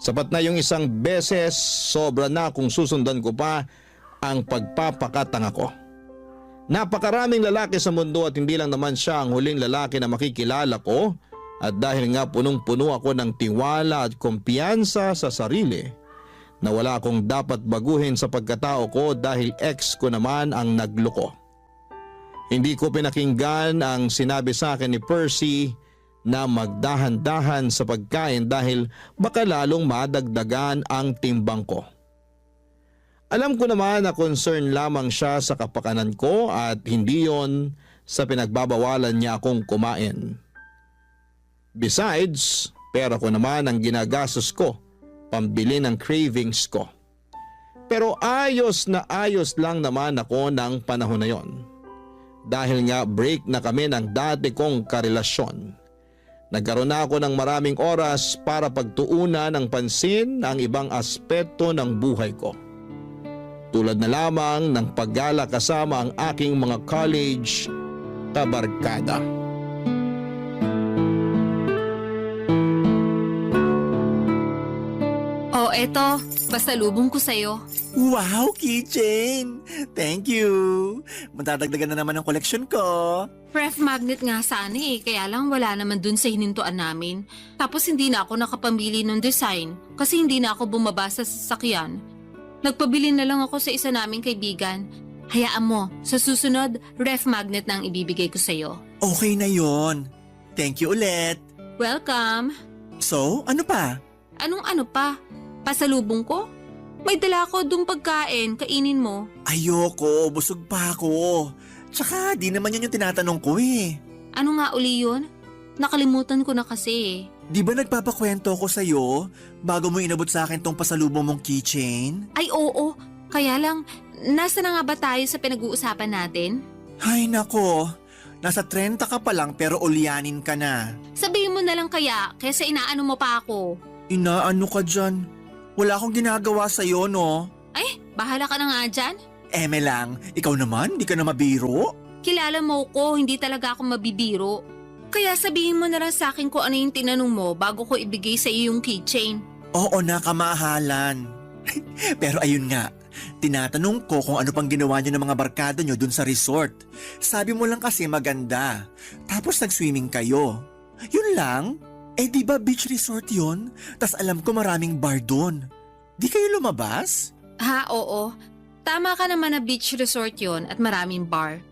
Sapat na yung isang beses, sobra na kung susundan ko pa ang pagpapakatanga ko. Napakaraming lalaki sa mundo at hindi lang naman siya ang huling lalaki na makikilala ko at dahil nga punong-puno ako ng tiwala at kumpiyansa sa sarili na wala akong dapat baguhin sa pagkatao ko dahil ex ko naman ang nagloko. Hindi ko pinakinggan ang sinabi sa akin ni Percy na magdahan-dahan sa pagkain dahil baka lalong madagdagan ang timbang ko. Alam ko naman na concern lamang siya sa kapakanan ko at hindi yon sa pinagbabawalan niya akong kumain. Besides, pera ko naman ang ginagastos ko, pambili ng cravings ko. Pero ayos na ayos lang naman ako ng panahon na yon. Dahil nga break na kami ng dati kong karelasyon. Nagkaroon na ako ng maraming oras para pagtuunan ng pansin ang ibang aspeto ng buhay ko. Tulad na lamang ng paggala kasama ang aking mga college kabarkada. Eto, pasalubong ko sa'yo. Wow, keychain! Thank you! Matadagdagan na naman ang koleksyon ko. Ref magnet nga sana kaya lang wala naman dun sa hinintuan namin. Tapos hindi na ako nakapamili ng design kasi hindi na ako bumaba sa sasakyan. Nagpabili na lang ako sa isa naming kaibigan. Hayaan mo, sa susunod, ref magnet na ang ibibigay ko sa'yo. Okay na yon. Thank you ulit. Welcome! So, ano pa? Anong ano pa? Pasalubong ko? May dala ko dun pagkain, kainin mo. Ayoko, busog pa ako. Tsaka di naman yun yung tinatanong ko eh. Ano nga uli yun? Nakalimutan ko na kasi. Di ba nagpapakwento ko sa'yo bago mo inabot sa akin tong pasalubong mong keychain? Ay oo, kaya lang, nasa na nga ba tayo sa pinag-uusapan natin? Ay nako, nasa 30 ka pa lang pero ulyanin ka na. Sabihin mo na lang kaya, kaysa inaano mo pa ako. Inaano ka dyan? Wala akong ginagawa sa'yo, no? Ay, bahala ka na nga dyan. Eme lang, ikaw naman, di ka na mabiro? Kilala mo ko, hindi talaga ako mabibiro. Kaya sabihin mo na lang sa akin kung ano yung tinanong mo bago ko ibigay sa iyo yung keychain. Oo na, kamahalan. Pero ayun nga, tinatanong ko kung ano pang ginawa niyo ng mga barkada niyo dun sa resort. Sabi mo lang kasi maganda. Tapos nag-swimming kayo. Yun lang? Eh di ba beach resort yun? Tas alam ko maraming bar dun. Di kayo lumabas? Ha, oo. Tama ka naman na beach resort yon at maraming bar.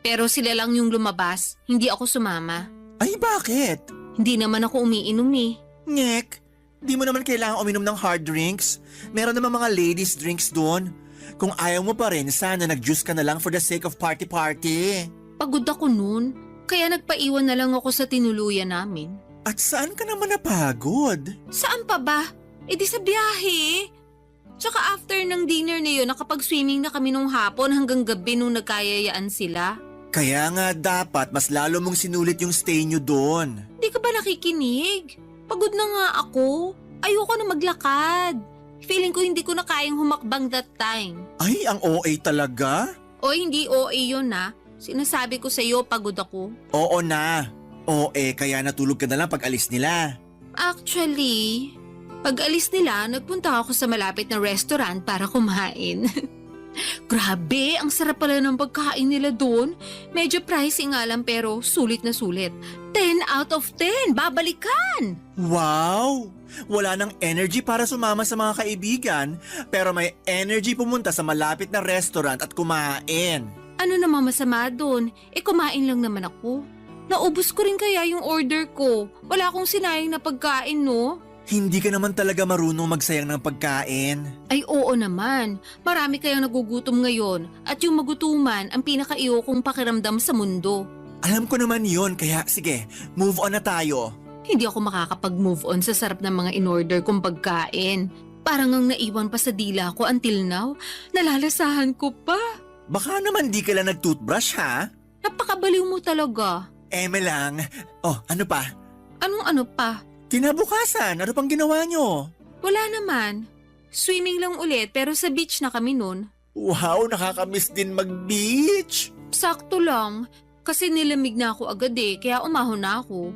Pero sila lang yung lumabas, hindi ako sumama. Ay bakit? Hindi naman ako umiinom eh. Ngek, di mo naman kailangan uminom ng hard drinks. Meron naman mga ladies drinks doon. Kung ayaw mo pa rin, sana nag-juice ka na lang for the sake of party-party. Pagod ako noon, kaya nagpaiwan na lang ako sa tinuluyan namin. At saan ka naman napagod? Saan pa ba? E di sa biyahe. Tsaka after ng dinner na yun, nakapag-swimming na kami nung hapon hanggang gabi nung nagkayayaan sila. Kaya nga dapat mas lalo mong sinulit yung stay nyo doon. Di ka ba nakikinig? Pagod na nga ako. Ayoko na maglakad. Feeling ko hindi ko na kayang humakbang that time. Ay, ang OA talaga? O hindi OA yun na. Sinasabi ko sa iyo pagod ako. Oo na. OA, kaya natulog ka na lang pag alis nila. Actually, pag alis nila, nagpunta ako sa malapit na restaurant para kumain. Grabe, ang sarap pala ng pagkain nila doon. Medyo pricey nga lang pero sulit na sulit. 10 out of 10, babalikan! Wow! Wala nang energy para sumama sa mga kaibigan, pero may energy pumunta sa malapit na restaurant at kumain. Ano namang masama doon? Kumain lang naman ako. Naubos ko rin kaya yung order ko. Wala akong sinayang na pagkain, no? Hindi ka naman talaga marunong magsayang ng pagkain. Ay oo naman. Marami kayang nagugutom ngayon at yung magutuman ang pinaka-iyo kong pakiramdam sa mundo. Alam ko naman yon, kaya sige, move on na tayo. Hindi ako makakapag-move on sa sarap ng mga in-order kong pagkain. Parang ang naiwan pa sa dila ko until now. Nalalasahan ko pa. Baka naman di ka lang nag-toothbrush ha? Napakabaliw mo talaga. Eme lang. Oh, ano pa? Anong ano pa? Kinabukasan, ano pang ginawa nyo? Wala naman. Swimming lang ulit pero sa beach na kami nun. Wow, nakakamiss din mag-beach. Sakto lang. Kasi nilamig na ako agad kaya umahon na ako.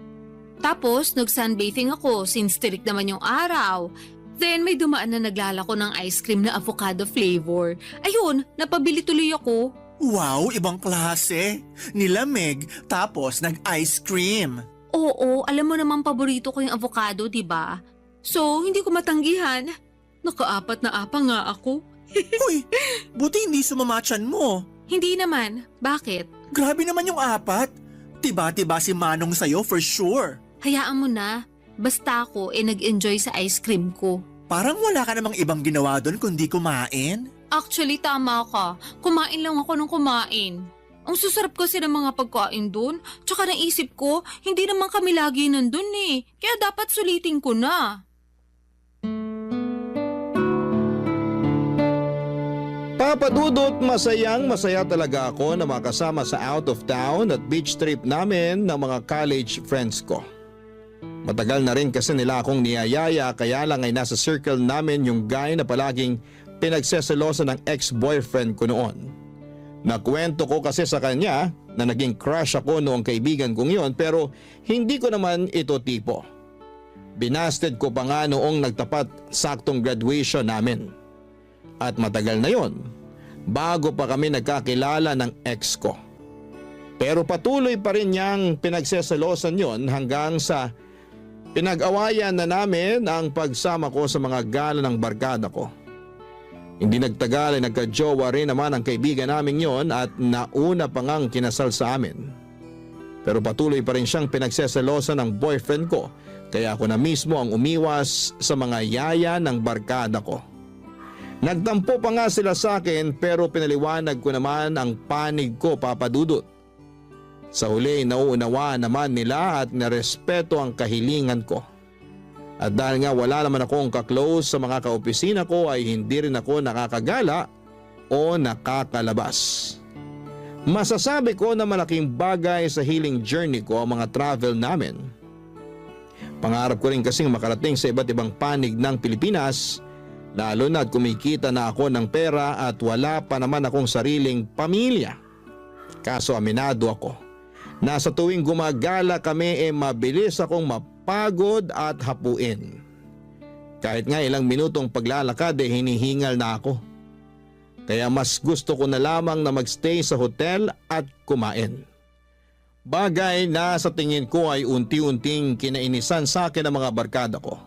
Tapos nag-sunbathing ako since tirik naman yung araw. Then may dumaan na naglalako ng ice cream na avocado flavor. Ayun, napabili tuloy ako. Wow, ibang klase. Nilamig, tapos nag-ice cream. Oo, alam mo naman paborito ko yung avocado, di ba? So, hindi ko matanggihan. Nakaapat na apa nga ako. Uy, buti hindi sumamachan mo. Hindi naman. Bakit? Grabe naman yung apat. Tiba-tiba si Manong sa'yo for sure. Hayaan mo na. Basta ako nag-enjoy sa ice cream ko. Parang wala ka namang ibang ginawa doon kundi kumain. Actually, tama ka. Kumain lang ako ng kumain. Ang susarap kasi ng mga pagkain doon. Tsaka naisip ko, hindi naman kami lagi nandun Kaya dapat sulitin ko na. Papadudot, masaya talaga ako na makasama sa out of town at beach trip namin ng mga college friends ko. Matagal na rin kasi nila akong niyayaya kaya lang ay nasa circle namin yung guy na palaging pinagseselosa ng ex-boyfriend ko noon. Nakwento ko kasi sa kanya na naging crush ako noong kaibigan kong yon pero hindi ko naman ito tipo. Binasted ko pa nga noong nagtapat saktong graduation namin. At matagal na yon, bago pa kami nagkakilala ng ex ko. Pero patuloy pa rin niyang pinagseselosan yon hanggang sa pinag-awayan na namin ang pagsama ko sa mga gala ng barkada ko. Hindi nagtagal ay nagka-jowa rin naman ang kaibigan namin yon at nauna pa ngang kinasal sa amin. Pero patuloy pa rin siyang pinagseselosan ng boyfriend ko kaya ako na mismo ang umiwas sa mga yaya ng barkada ko. Nagtampo pa nga sila sa akin pero pinaliwanag ko naman ang panig ko, papadudot. Sa huli nauunawaan naman nila at narespeto ang kahilingan ko. At dahil nga wala naman akong kaklose sa mga kaopisina ko ay hindi rin ako nakakagala o nakakalabas. Masasabi ko na malaking bagay sa healing journey ko ang mga travel namin. Pangarap ko rin kasing makarating sa iba't ibang panig ng Pilipinas, lalo na't kumikita na ako ng pera at wala pa naman akong sariling pamilya. Kaso aminado ako, na sa tuwing gumagala kami mabilis akong mapagod at hapuin. Kahit nga ilang minutong paglalakad hinihingal na ako. Kaya mas gusto ko na lamang na magstay sa hotel at kumain. Bagay na sa tingin ko ay unti-unting kinainisan sa akin ng mga barkada ko.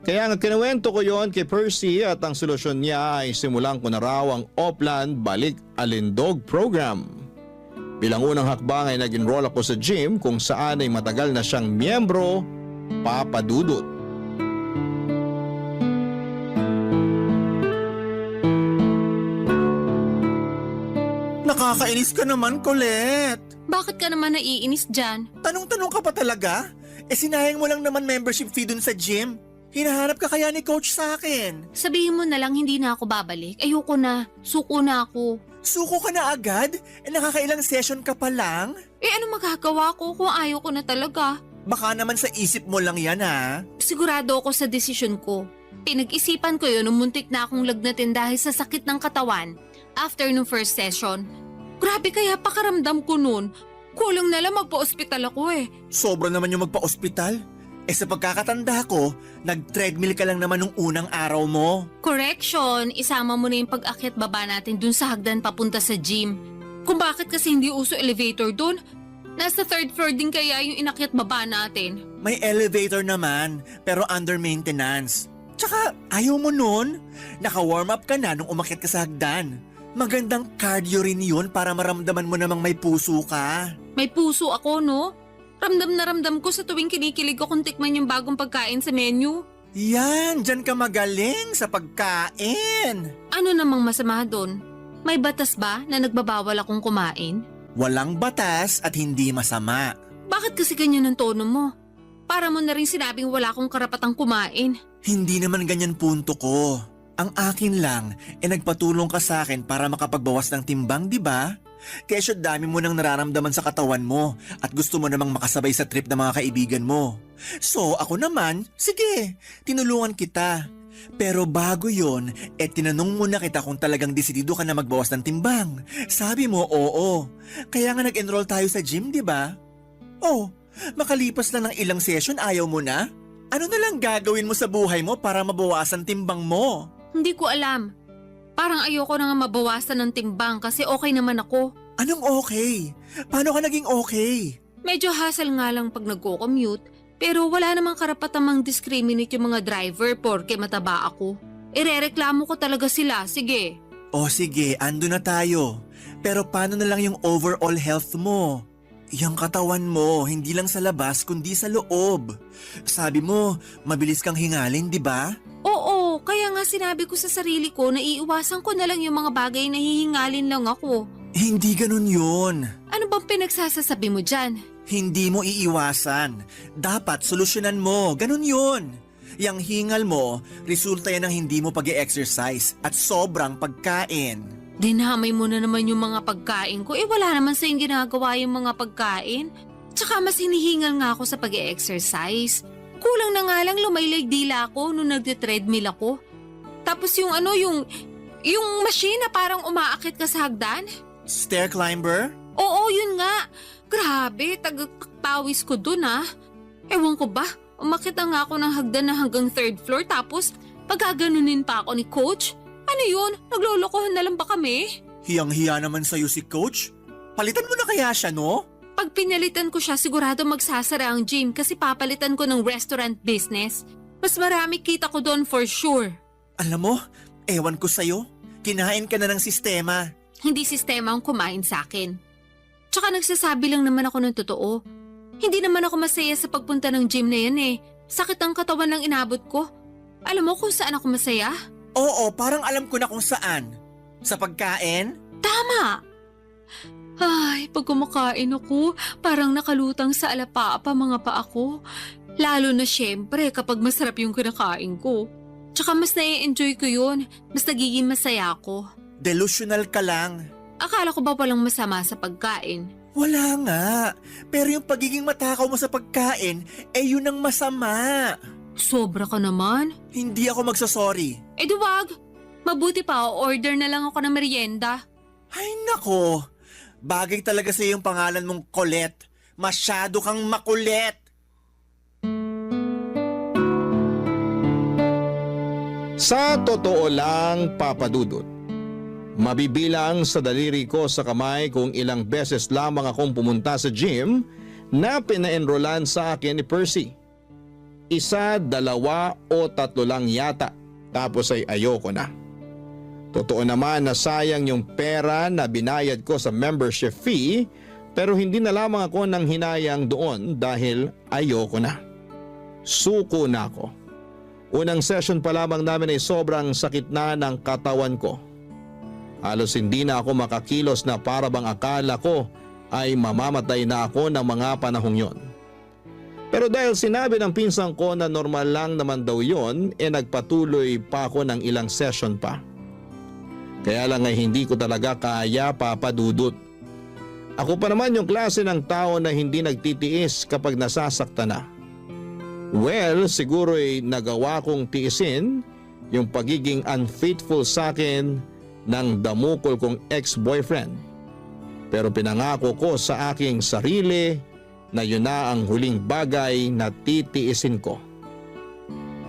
Kaya nga kinuwento ko yon kay Percy at ang solusyon niya ay simulan ko na raw ang Oplan Balik Alindog program. Bilang unang hakbang ay nag-enroll ako sa gym kung saan ay matagal na siyang miyembro, Papa Dudut. Nakakainis ka naman, Colette. Bakit ka naman naiinis dyan? Tanong-tanong ka pa talaga? Sinayang mo lang naman membership fee dun sa gym. Hinahanap ka kaya ni coach sa akin. Sabihin mo na lang hindi na ako babalik. Ayoko na. Suko na ako. Suko ka na agad? Nakakailang session ka pa lang? Ano magagawa ko kung ayaw ko na talaga? Baka naman sa isip mo lang yan ha. Sigurado ako sa desisyon ko. Pinag-isipan ko yun nung muntik na akong lagnatin dahil sa sakit ng katawan after nung first session. Grabe kaya pakaramdam ko nun. Kulang na lang magpa-ospital ako Sobra naman yung magpa-ospital. Sa pagkakatanda ko, nag-treadmill ka lang naman nung unang araw mo. Correction, isama mo na yung pag-akyat baba natin dun sa hagdan papunta sa gym. Kung bakit kasi hindi uso elevator dun? Nasa third floor din kaya yung inakyat baba natin. May elevator naman, pero under maintenance. Tsaka ayaw mo nun. Naka-warm up ka na nung umakyat ka sa hagdan. Magandang cardio rin yun para maramdaman mo namang may puso ka. May puso ako, no? Ramdam na ramdam ko sa tuwing kinikilig ko kung tikman yung bagong pagkain sa menu. Yan, dyan ka magaling sa pagkain. Ano namang masama doon? May batas ba na nagbabawal akong kumain? Walang batas at hindi masama. Bakit kasi ganyan ang tono mo? Para mo na rin sinabing wala akong karapatang kumain. Hindi naman ganyan punto ko. Ang akin lang, nagpatulong ka sa akin para makapagbawas ng timbang, di ba? Kesyo dami mo nang nararamdaman sa katawan mo at gusto mo namang makasabay sa trip ng mga kaibigan mo. So ako naman, sige, tinulungan kita. Pero bago yon, tinanong muna kita kung talagang desidido ka na magbawas ng timbang. Sabi mo, oo. Kaya nga nag-enroll tayo sa gym, di ba? Oh, makalipas na ng ilang session ayaw mo na? Ano na lang gagawin mo sa buhay mo para mabawasan timbang mo? Hindi ko alam. Parang ayoko na nga mabawasan ng timbang kasi okay naman ako. Anong okay? Paano ka naging okay? Medyo hassle nga lang pag nagko-commute, pero wala namang karapatang mang-discriminate yung mga driver porke mataba ako. Irereklamo ko talaga sila, sige. O sige, ando na tayo. Pero paano na lang yung overall health mo? Yung katawan mo, hindi lang sa labas kundi sa loob. Sabi mo, mabilis kang hingalin, di ba? Oo, kaya nga sinabi ko sa sarili ko na iiwasan ko na lang yung mga bagay na hihingalin lang ako. Hindi ganun yun. Ano bang pinagsasasabi mo dyan? Hindi mo iiwasan. Dapat solusyonan mo, ganun yun. Yang hingal mo, resulta yan ng hindi mo pag-e-exercise at sobrang pagkain. Dinamay mo na naman yung mga pagkain ko. Wala naman sa yung ginagawa yung mga pagkain. Tsaka mas hinihingal nga ako sa pag-e-exercise. Kulang na nga lang lumaylag dila ako nung nagte-treadmill ako. Tapos yung machine na parang umaakit ka sa hagdan. Stair climber? Oo, yun nga. Grabe, tagapawis ko dun Ewan ko ba, umakit na nga ako ng hagdan na hanggang third floor tapos pagkaganunin pa ako ni coach. Ano yun? Naglolokohan na lang ba kami? Hiyang-hiya naman sa'yo si coach. Palitan mo na kaya siya, no? Pag pinalitan ko siya, sigurado magsasara ang gym kasi papalitan ko ng restaurant business. Mas marami kita ko doon for sure. Alam mo, ewan ko sa'yo. Kinain ka na ng sistema. Hindi sistema ang kumain sa akin. Tsaka nagsasabi lang naman ako ng totoo. Hindi naman ako masaya sa pagpunta ng gym na yan Sakit ang katawan lang inabot ko. Alam mo kung saan ako masaya? Oo, parang alam ko na kung saan. Sa pagkain? Tama! Ay, pag kumakain ako, parang nakalutang sa alapaapa mga paa ko. Lalo na syempre kapag masarap yung kinakain ko. Tsaka mas nai-enjoy ko yun, mas nagiging masaya ako. Delusional ka lang. Akala ko ba walang masama sa pagkain? Wala nga. Pero yung pagiging matakaw mo sa pagkain, yun ang masama. Sobra ka naman. Hindi ako magsasorry. Di wag. Mabuti pa, order na lang ako ng merienda. Ay nako. Bagay talaga sa yung pangalan mong Colette. Masyado kang makulit. Sa totoo lang, Papa Dudut, mabibilang sa daliri ko sa kamay kung ilang beses lamang akong pumunta sa gym na pina-enrollan sa akin ni Percy. 1, 2 o 3 lang yata, tapos ay ayoko na. Totoo naman na sayang yung pera na binayad ko sa membership fee, pero hindi na lamang ako nang hinayang doon dahil ayoko na. Suko na ako. Unang session pa lamang namin ay sobrang sakit na ng katawan ko. Halos hindi na ako makakilos na para bang akala ko ay mamamatay na ako ng mga panahong yon. Pero dahil sinabi ng pinsan ko na normal lang naman daw yon, nagpatuloy pa ako ng ilang session pa. Kaya lang ay hindi ko talaga kaya, Papa Dudut. Ako pa naman yung klase ng tao na hindi nagtitiis kapag nasasaktan na. Well, siguro ay nagawa kong tiisin yung pagiging unfaithful sa akin ng damukol kong ex-boyfriend. Pero pinangako ko sa aking sarili na yun na ang huling bagay na titiisin ko.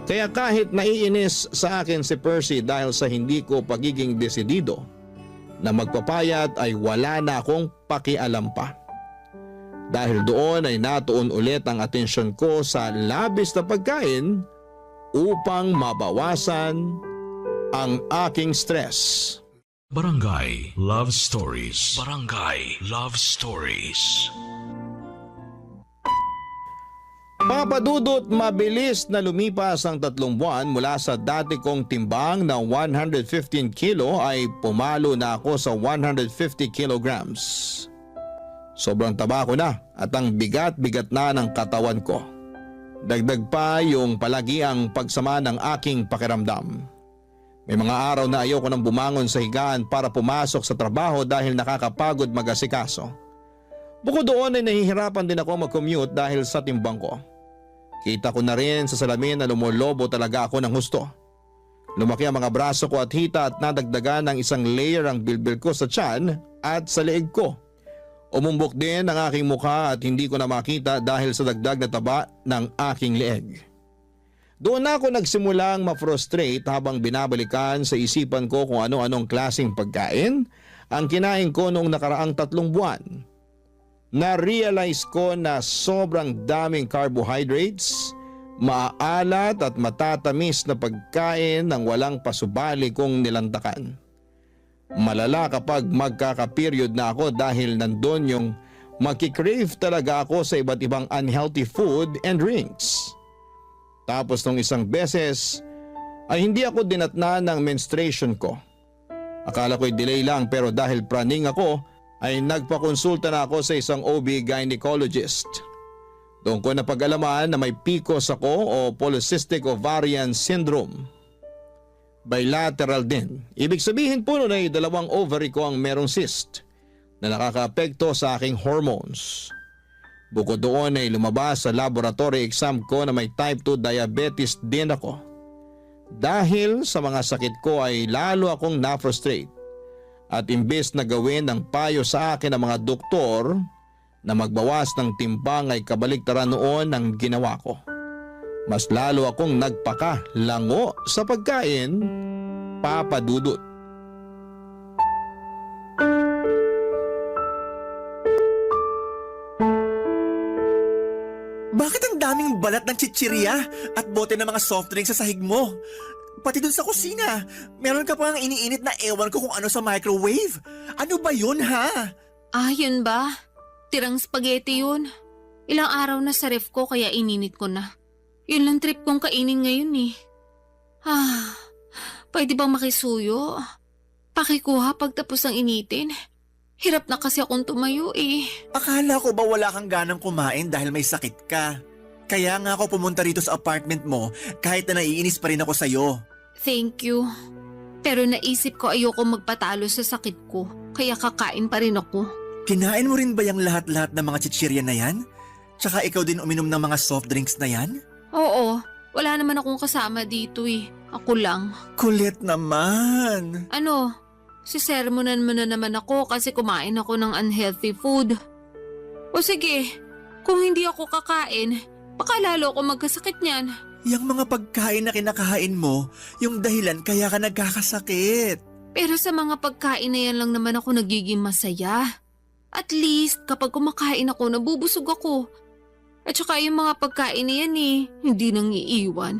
Kaya kahit naiinis sa akin si Percy dahil sa hindi ko pagiging desidido na magpapayat ay wala na akong pakialam pa. Dahil doon ay natuon ulit ang atensyon ko sa labis na pagkain upang mabawasan ang aking stress. Barangay Love Stories. Barangay Love Stories. Papa Dudut, mabilis na lumipas ang 3 buwan mula sa dati kong timbang na 115 kilo ay pumalo na ako sa 150 kilograms. Sobrang taba ko na at ang bigat-bigat na ng katawan ko. Dagdag pa yung palagiang pagsama ng aking pakiramdam. May mga araw na ayoko nang bumangon sa higaan para pumasok sa trabaho dahil nakakapagod mag-asikaso. Bukod doon ay nahihirapan din ako mag-commute dahil sa timbang ko. Kita ko na rin sa salamin na lumolobo talaga ako ng husto. Lumaki ang mga braso ko at hita at nadagdagan ng 1 layer ang bilbil ko sa tiyan at sa leeg ko. Umumbok din ang aking mukha at hindi ko na makita dahil sa dagdag na taba ng aking leeg. Doon na ako nagsimulang ma-frustrate habang binabalikan sa isipan ko kung ano-anong klaseng pagkain ang kinain ko noong nakaraang 3 buwan. Na-realize ko na sobrang daming carbohydrates, maaalat at matatamis na pagkain ng walang pasubali kong nilantakan. Malala kapag magkaka-period na ako dahil nandun yung makikrave talaga ako sa iba't ibang unhealthy food and drinks. Tapos nung isang beses ay hindi ako dinatnan ng menstruation ko. Akala ko'y delay lang pero dahil praning ako ay nagpakonsulta na ako sa isang OB gynecologist. Doon ko napag-alaman na may PCOS ako o Polycystic Ovarian Syndrome. Bilateral din. Ibig sabihin po nun ay 2 ovary ko ang merong cyst na nakakaapekto sa aking hormones. Bukod doon ay lumabas sa laboratory exam ko na may type 2 diabetes din ako. Dahil sa mga sakit ko ay lalo akong na-frustrate. At imbes na gawin ng payo sa akin ng mga doktor na magbawas ng timbang ay kabaliktaran noon ang ginawa ko. Mas lalo akong nagpaka-lango sa pagkain, Papa Dudut. Bakit ang daming balat ng chichirya at bote ng mga soft drinks sa sahig mo? Pati dun sa kusina, meron ka pang iniinit na ewan ko kung ano sa microwave. Ano ba yun ha? Yun ba? Tirang spaghetti yun. Ilang araw na sa ref ko kaya ininit ko na. Yun lang trip kong kainin ngayon eh. Pwede bang makisuyo? Pakikuha pagtapos ng initin. Hirap na kasi akong tumayo eh. Akala ko ba wala kang ganang kumain dahil may sakit ka? Kaya nga ako pumunta rito sa apartment mo kahit na naiinis pa rin ako sa'yo. Thank you. Pero naisip ko ayoko magpatalo sa sakit ko. kaya kakain pa rin ako. Kinain mo rin ba yung lahat-lahat ng mga chichirya na yan? Tsaka ikaw din uminom ng mga soft drinks na yan? Oo, wala naman akong kasama dito eh. Ako lang. Kulit naman. Ano, sisermonan mo na naman ako kasi kumain ako ng unhealthy food. O sige, kung hindi ako kakain, baka lalo ako magkasakit niyan. Yung mga pagkain na kinakain mo, yung dahilan kaya ka nagkakasakit. Pero sa mga pagkain na yan lang naman ako nagiging masaya. At least kapag kumakain ako, nabubusog ako. At saka yung mga pagkain na yan hindi nang iiwan.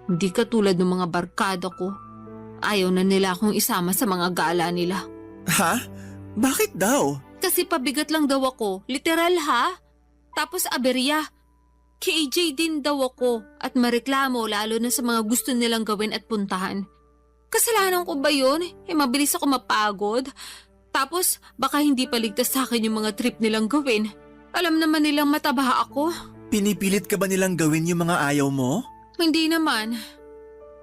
Hindi katulad ng mga barkada ko. Ayaw na nila akong isama sa mga gala nila. Ha? Bakit daw? Kasi pabigat lang daw ako, literal ha? Tapos aberya. KJ din daw ako at mareklamo lalo na sa mga gusto nilang gawin at puntahan. Kasalanan ko ba yun? Mabilis ako mapagod. Tapos baka hindi paligtas sa akin yung mga trip nilang gawin. Alam naman nilang mataba ako. Pinipilit ka ba nilang gawin yung mga ayaw mo? Hindi naman.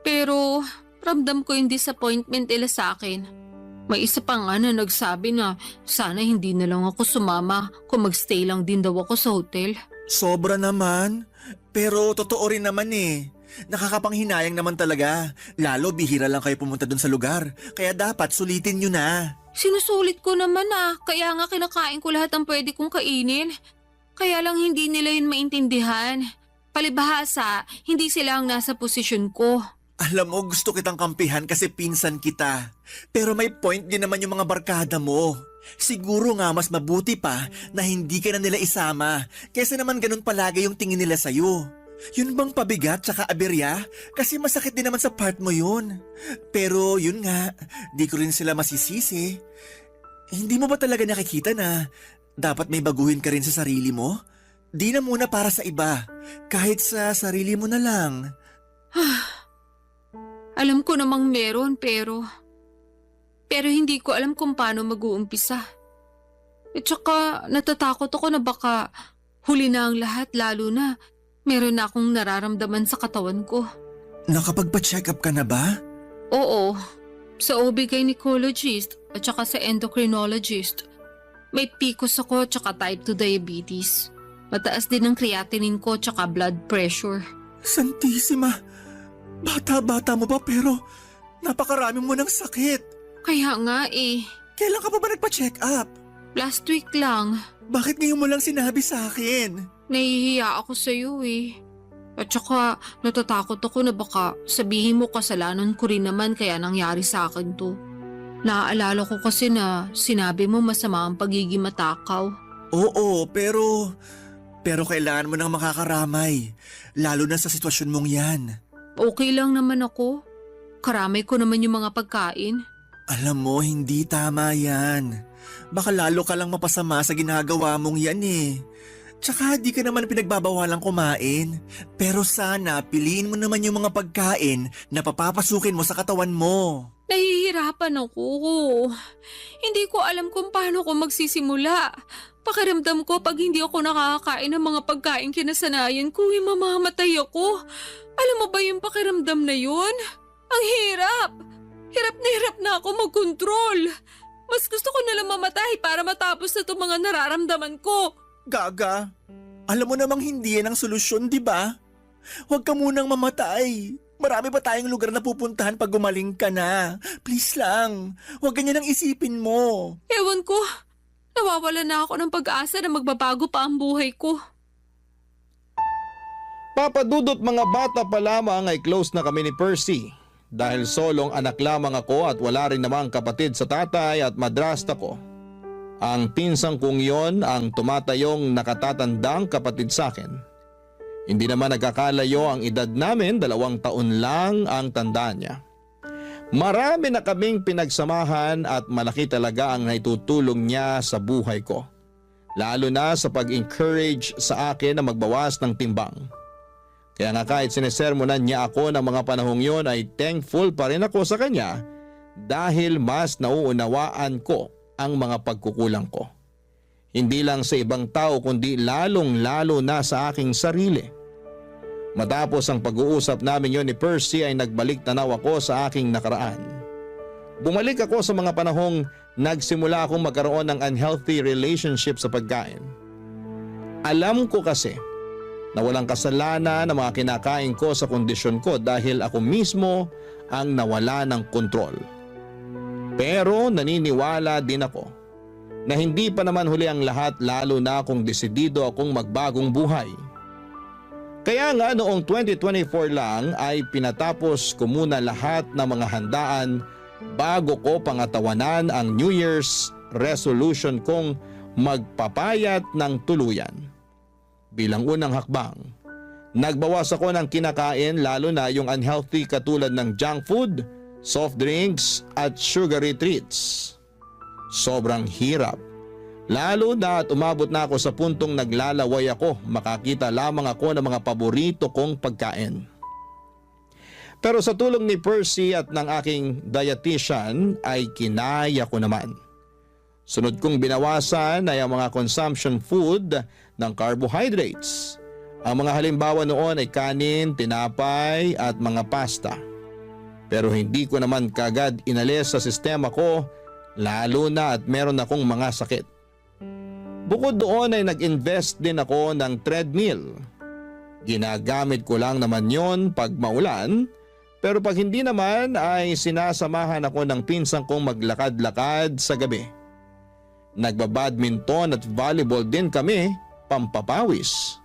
Pero ramdam ko yung disappointment nila sa akin. May isa pa nga na nagsabi na sana hindi na lang ako sumama kung magstay lang din daw ako sa hotel. Sobra naman. Pero totoo rin naman Nakakapanghinayang naman talaga. Lalo bihira lang kayo pumunta dun sa lugar. Kaya dapat sulitin nyo na. Sinusulit ko naman kaya nga kinakain ko lahat ng pwede kong kainin. Kaya lang hindi nila yun maintindihan. Palibhasa, hindi sila ang nasa posisyon ko. Alam mo, gusto kitang kampihan kasi pinsan kita. Pero may point din naman yung mga barkada mo. Siguro nga mas mabuti pa na hindi ka na nila isama kaysa naman ganun palagi yung tingin nila sa'yo. Yun bang pabigat tsaka aberya? Kasi masakit din naman sa part mo yun. Pero yun nga, di ko rin sila masisisi. Hindi mo ba talaga nakikita na dapat may baguhin ka rin sa sarili mo? Di na muna para sa iba, kahit sa sarili mo na lang. Alam ko namang meron pero hindi ko alam kung paano mag-uumpisa. At saka natatakot ako na baka huli na ang lahat lalo na meron na akong nararamdaman sa katawan ko. Nakapagpa-check up ka na ba? Oo, sa OB-gynecologist at saka sa endocrinologist. May PCOS ako at saka type 2 diabetes. Mataas din ang creatinine ko at saka blood pressure. Santisima, bata-bata mo pa pero napakarami mo ng sakit. Kaya nga Kailan ka pa ba nagpa-check up? last week lang. Bakit ngayon mo lang sinabi sa akin? Nahihiya ako sa iyo At saka natatakot ako na baka sabihin mo kasalanan ko rin naman kaya nangyari sa akin to. Naaalala ko kasi na sinabi mo masama ang pagiging matakaw. Oo, pero kailangan mo nang makakaramay. Lalo na sa sitwasyon mong yan. Okay lang naman ako. Karamay ko naman yung mga pagkain. Alam mo, hindi tama yan. Baka lalo ka lang mapasama sa ginagawa mong yan Tsaka di ka naman pinagbabawalang kumain. Pero sana piliin mo naman yung mga pagkain na papapasukin mo sa katawan mo. Nahihirapan ako. Hindi ko alam kung paano ko magsisimula. Pakiramdam ko pag hindi ako nakakakain ng mga pagkain kinasanayan ko, mamamatay ako. Alam mo ba yung pakiramdam na yun? Ang hirap. Hirap na ako magkontrol. Mas gusto ko nalang mamatay para matapos na itong mga nararamdaman ko. Gaga, alam mo namang hindi yan ang solusyon, di ba? Huwag ka munang mamatay. Marami pa tayong lugar na pupuntahan pag gumaling ka na. Please lang, huwag ganyan ang isipin mo. Ewan ko, nawawala na ako ng pag-asa na magbabago pa ang buhay ko. Papadudot mga bata pa lamang ay close na kami ni Percy. Dahil solong anak lamang ako at wala rin namang kapatid sa tatay at madrasta ko. Ang pinsang kong yon ang tumatayong nakatatandang kapatid sa akin. Hindi naman nagkakalayo ang edad namin, 2 taon lang ang tanda niya. Marami na kaming pinagsamahan at malaki talaga ang naitutulong niya sa buhay ko. Lalo na sa pag-encourage sa akin na magbawas ng timbang. Kaya nga kahit sinesermonan niya ako ng mga panahong yon ay thankful pa rin ako sa kanya dahil mas nauunawaan ko ang mga pagkukulang ko. Hindi lang sa ibang tao kundi lalong-lalo na sa aking sarili. Matapos ang pag-uusap namin yon ni Percy ay nagbalik tanaw ako sa aking nakaraan. Bumalik ako sa mga panahong nagsimula akong magkaroon ng unhealthy relationship sa pagkain. Alam ko kasi na walang kasalanan ng mga kinakain ko sa kondisyon ko dahil ako mismo ang nawala ng kontrol. Pero naniniwala din ako na hindi pa naman huli ang lahat, lalo na kung desidido akong magbagong buhay. Kaya nga noong 2024 lang ay pinatapos ko muna lahat ng mga handaan bago ko pangatawanan ang New Year's resolution kong magpapayat ng tuluyan. Bilang unang hakbang, nagbawas ako ng kinakain, lalo na yung unhealthy katulad ng junk food, soft drinks at sugary treats. Sobrang hirap. Lalo na at umabot na ako sa puntong naglalaway ako, makakita lamang ako ng mga paborito kong pagkain. Pero sa tulong ni Percy at ng aking dietitian ay kinaya ko naman. Sunod kong binawasan ay ang mga consumption food ng carbohydrates. Ang mga halimbawa noon ay kanin, tinapay at mga pasta. Pero hindi ko naman kagad inalis sa sistema ko, lalo na at meron akong mga sakit. Bukod doon ay nag-invest din ako ng treadmill. Ginagamit ko lang naman yon pag maulan, pero pag hindi naman ay sinasamahan ako ng pinsang kong maglakad-lakad sa gabi. Nagbabadminton at volleyball din kami, pampapawis.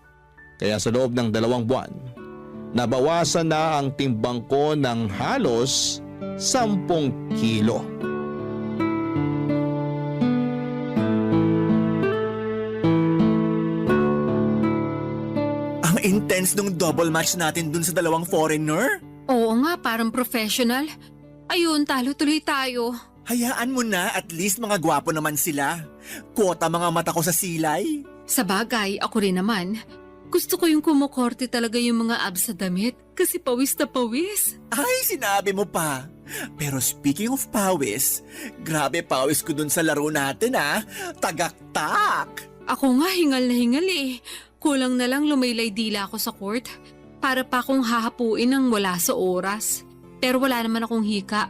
Kaya sa loob ng 2 buwan, nabawasan na ang timbang ko ng halos 10 kilo. Ang intense nung double match natin dun sa 2 foreigner. Oo nga, parang professional. Ayun, talo tuloy tayo. Hayaan mo na, at least mga gwapo naman sila. Kota mga mata ko sa silay. Sa bagay, ako rin naman. Gusto ko yung kumukorte talaga yung mga abs sa damit kasi pawis na pawis. Ay, sinabi mo pa. Pero speaking of pawis, grabe pawis ko dun sa laro natin Tagaktak! Ako nga hingal na hingal eh. Kulang na lang lumaylay dila ako sa court para pa akong hahapuin ng wala sa oras. Pero wala naman akong hika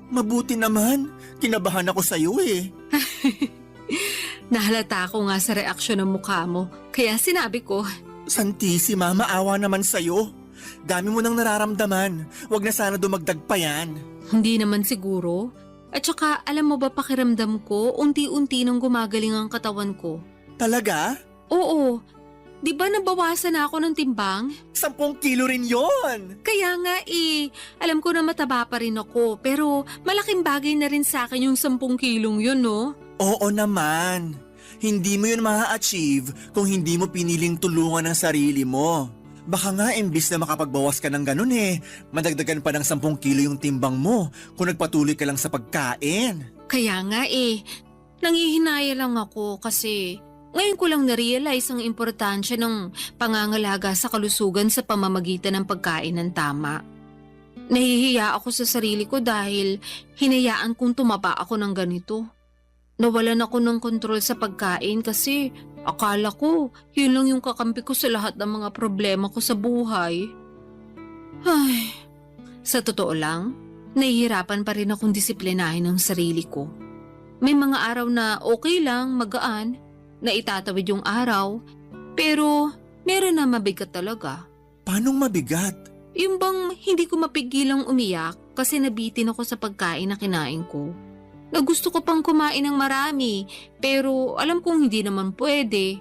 Mabuti naman. Kinabahan ako sa'yo eh. Nahalata ako nga sa reaksyon ng mukha mo. Kaya sinabi ko, Santissima, maawa naman sa'yo. Dami mo nang nararamdaman. Huwag na sana dumagdag pa yan. hindi naman siguro. At saka alam mo ba pakiramdam ko, unti-unti nang gumagaling ang katawan ko. Talaga? Oo. Di ba nabawasan na ako ng timbang? 10 kilo rin yon. Kaya nga alam ko na mataba pa rin ako, pero malaking bagay na rin sa akin yung 10 kilong yun, no? Oo naman. Hindi mo yun ma-achieve kung hindi mo piniling tulungan ang sarili mo. Baka nga imbis na makapagbawas ka ng ganun madagdagan pa ng 10 kilo yung timbang mo kung nagpatuloy ka lang sa pagkain. Kaya nga nangihinaya lang ako kasi ngayon ko lang na-realize ang importansya ng pangangalaga sa kalusugan sa pamamagitan ng pagkain ng tama. Nahihiya ako sa sarili ko dahil hinayaan kong tumaba ako ng ganito. Nawalan ako ng kontrol sa pagkain kasi akala ko yun lang yung kakampi ko sa lahat ng mga problema ko sa buhay. Ay, sa totoo lang, nahihirapan pa rin akong disiplinahin ang sarili ko. May mga araw na okay lang, magaan, na itatawid yung araw, pero meron na mabigat talaga. Paanong mabigat? Yung bang hindi ko mapigilang umiyak kasi nabitin ako sa pagkain na kinain ko. Na gusto ko pang kumain ng marami, pero alam kong hindi naman pwede.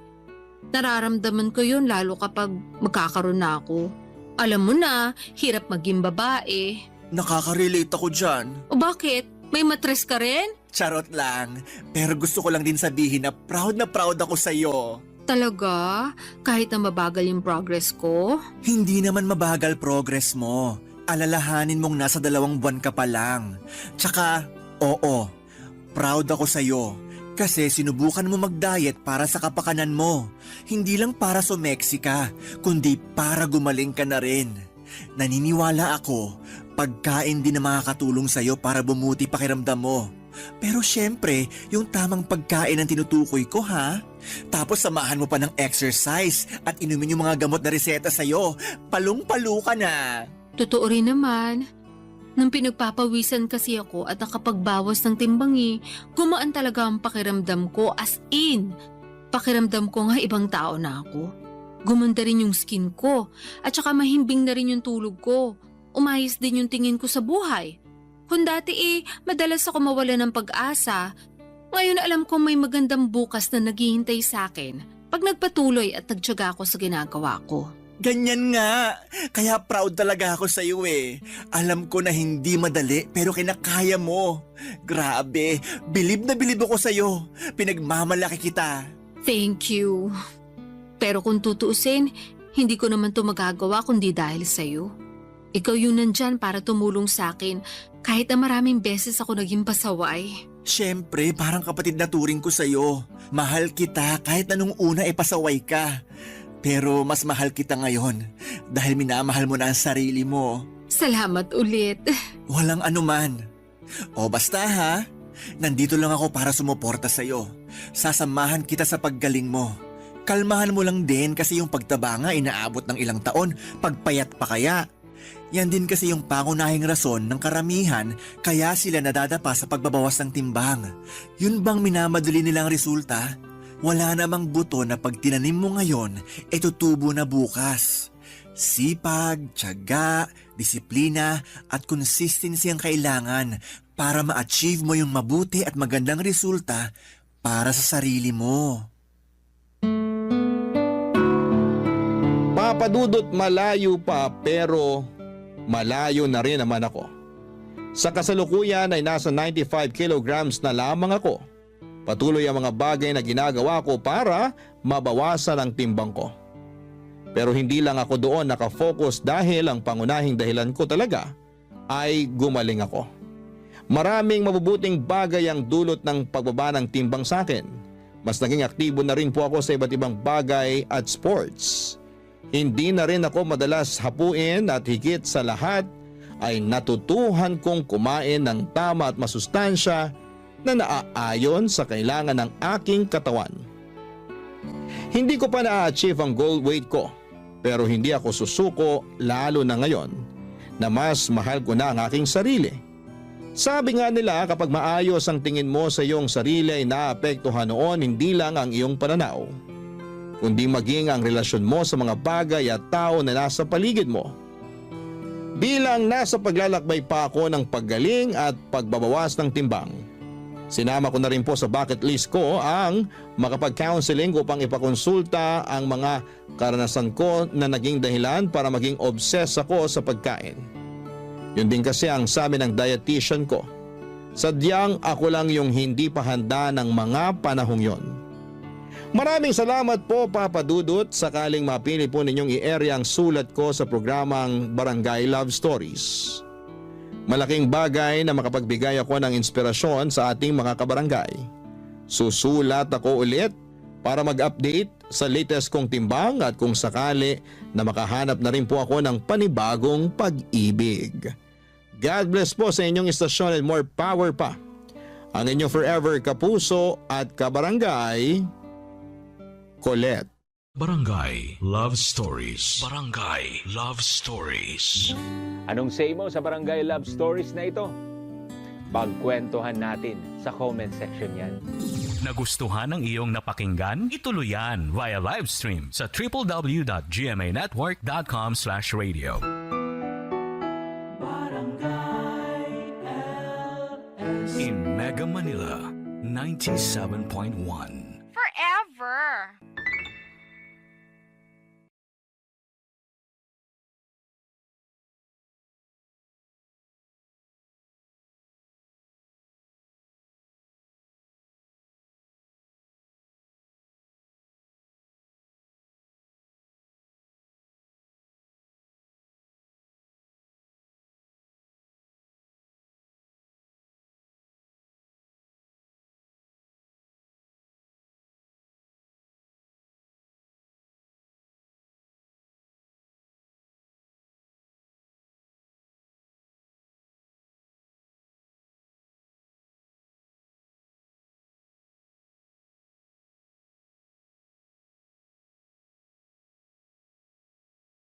Nararamdaman ko yun lalo kapag magkakaroon na ako. Alam mo na, hirap maging babae. Nakaka-relate ako dyan. O bakit? May matres ka rin? Charot lang. Pero gusto ko lang din sabihin na proud ako sa'yo. Talaga? Kahit na mabagal yung progress ko? Hindi naman mabagal progress mo. Alalahanin mong nasa 2 buwan ka pa lang. Tsaka, oo, proud ako sa'yo. Kasi sinubukan mo mag-diet para sa kapakanan mo. Hindi lang para sumeksi ka, kundi para gumaling ka na rin. Naniniwala ako, pagkain din na makakatulong sa'yo para bumuti pakiramdam mo. Pero syempre, yung tamang pagkain ang tinutukoy ko Tapos samahan mo pa ng exercise at inumin yung mga gamot na reseta sa'yo. Palung-palo ka na. Totoo rin naman. Nang pinagpapawisan kasi ako at nakapagbawas ng timbangi, gumaan talaga ang pakiramdam ko, as in. Pakiramdam ko nga ibang tao na ako. Gumanda rin yung skin ko at saka mahimbing na rin yung tulog ko. Umayos din yung tingin ko sa buhay. Kung dati madalas ako mawala ng pag-asa, ngayon alam kong may magandang bukas na naghihintay sa akin pag nagpatuloy at nagtiyaga ako sa ginagawa ko. Ganyan nga. Kaya proud talaga ako sa iyo eh. Alam ko na hindi madali pero kinakaya mo. Grabe, bilib na bilib ako sa iyo. Pinagmamalaki kita. Thank you. Pero kung tutuusin, hindi ko naman to magagawa kundi dahil sa iyo. Ikaw yung nandyan para tumulong sa akin kahit na maraming beses ako naging pasaway. Siyempre, parang kapatid na turing ko sa iyo. Mahal kita kahit na nung una pasaway ka. Pero mas mahal kita ngayon dahil minamahal mo na ang sarili mo. Salamat ulit. Walang anuman. O basta ha, nandito lang ako para sumuporta sa iyo. Sasamahan kita sa paggaling mo. Kalmahan mo lang din kasi yung pagtaba nga inaabot ng ilang taon, pagpayat pa kaya. Yan din kasi yung pangunahing rason ng karamihan kaya sila nadadapa sa pagbabawas ng timbang. Yun bang minamadali nilang resulta? Wala namang buto na pag tinanim mo ngayon, tutubo na bukas. Sipag, tiyaga, disiplina at consistency ang kailangan para ma-achieve mo yung mabuti at magandang resulta para sa sarili mo. Papadudot malayo pa pero malayo na rin naman ako. Sa kasalukuyan ay nasa 95 kilograms na lamang ako. Patuloy ang mga bagay na ginagawa ko para mabawasan ang timbang ko. Pero hindi lang ako doon nakafocus dahil ang pangunahing dahilan ko talaga ay gumaling ako. Maraming mabubuting bagay ang dulot ng pagbaba ng timbang sa akin. Mas naging aktibo na rin po ako sa iba't ibang bagay at sports. Hindi na rin ako madalas hapuin at higit sa lahat ay natutuhan kong kumain ng tama at masustansya na naaayon sa kailangan ng aking katawan. Hindi ko pa na-achieve ang goal weight ko pero hindi ako susuko lalo na ngayon na mas mahal ko na ang aking sarili. Sabi nga nila kapag maayos ang tingin mo sa iyong sarili ay naapektuhan noon hindi lang ang iyong pananaw, kundi maging ang relasyon mo sa mga bagay at tao na nasa paligid mo. Bilang nasa paglalakbay pa ako ng paggaling at pagbabawas ng timbang, sinama ko na rin po sa bucket list ko ang makapag-counseling upang ipakonsulta ang mga karanasan ko na naging dahilan para maging obsessed ako sa pagkain. Yun din kasi ang sabi ng dietitian ko. Sadyang ako lang yung hindi pa handa ng mga panahong yon. Maraming salamat po Papa Dudut, sakaling mapili po ninyong i-area ang sulat ko sa programang Barangay Love Stories. Malaking bagay na makapagbigay ako ng inspirasyon sa ating mga kabarangay. Susulat ako ulit para mag-update sa latest kong timbang at kung sakali na makahanap na rin po ako ng panibagong pag-ibig. God bless po sa inyong istasyon and more power pa. Ang inyong forever kapuso at kabarangay, Colette. Barangay Love Stories. Barangay Love Stories. Anong say mo sa Barangay Love Stories na ito? Pagkwentuhan natin sa comment section yan. Nagustuhan ng iyong napakinggan? Ituloy yan via live stream sa www.gmanetwork.com/radio. In Mega Manila, 97.1.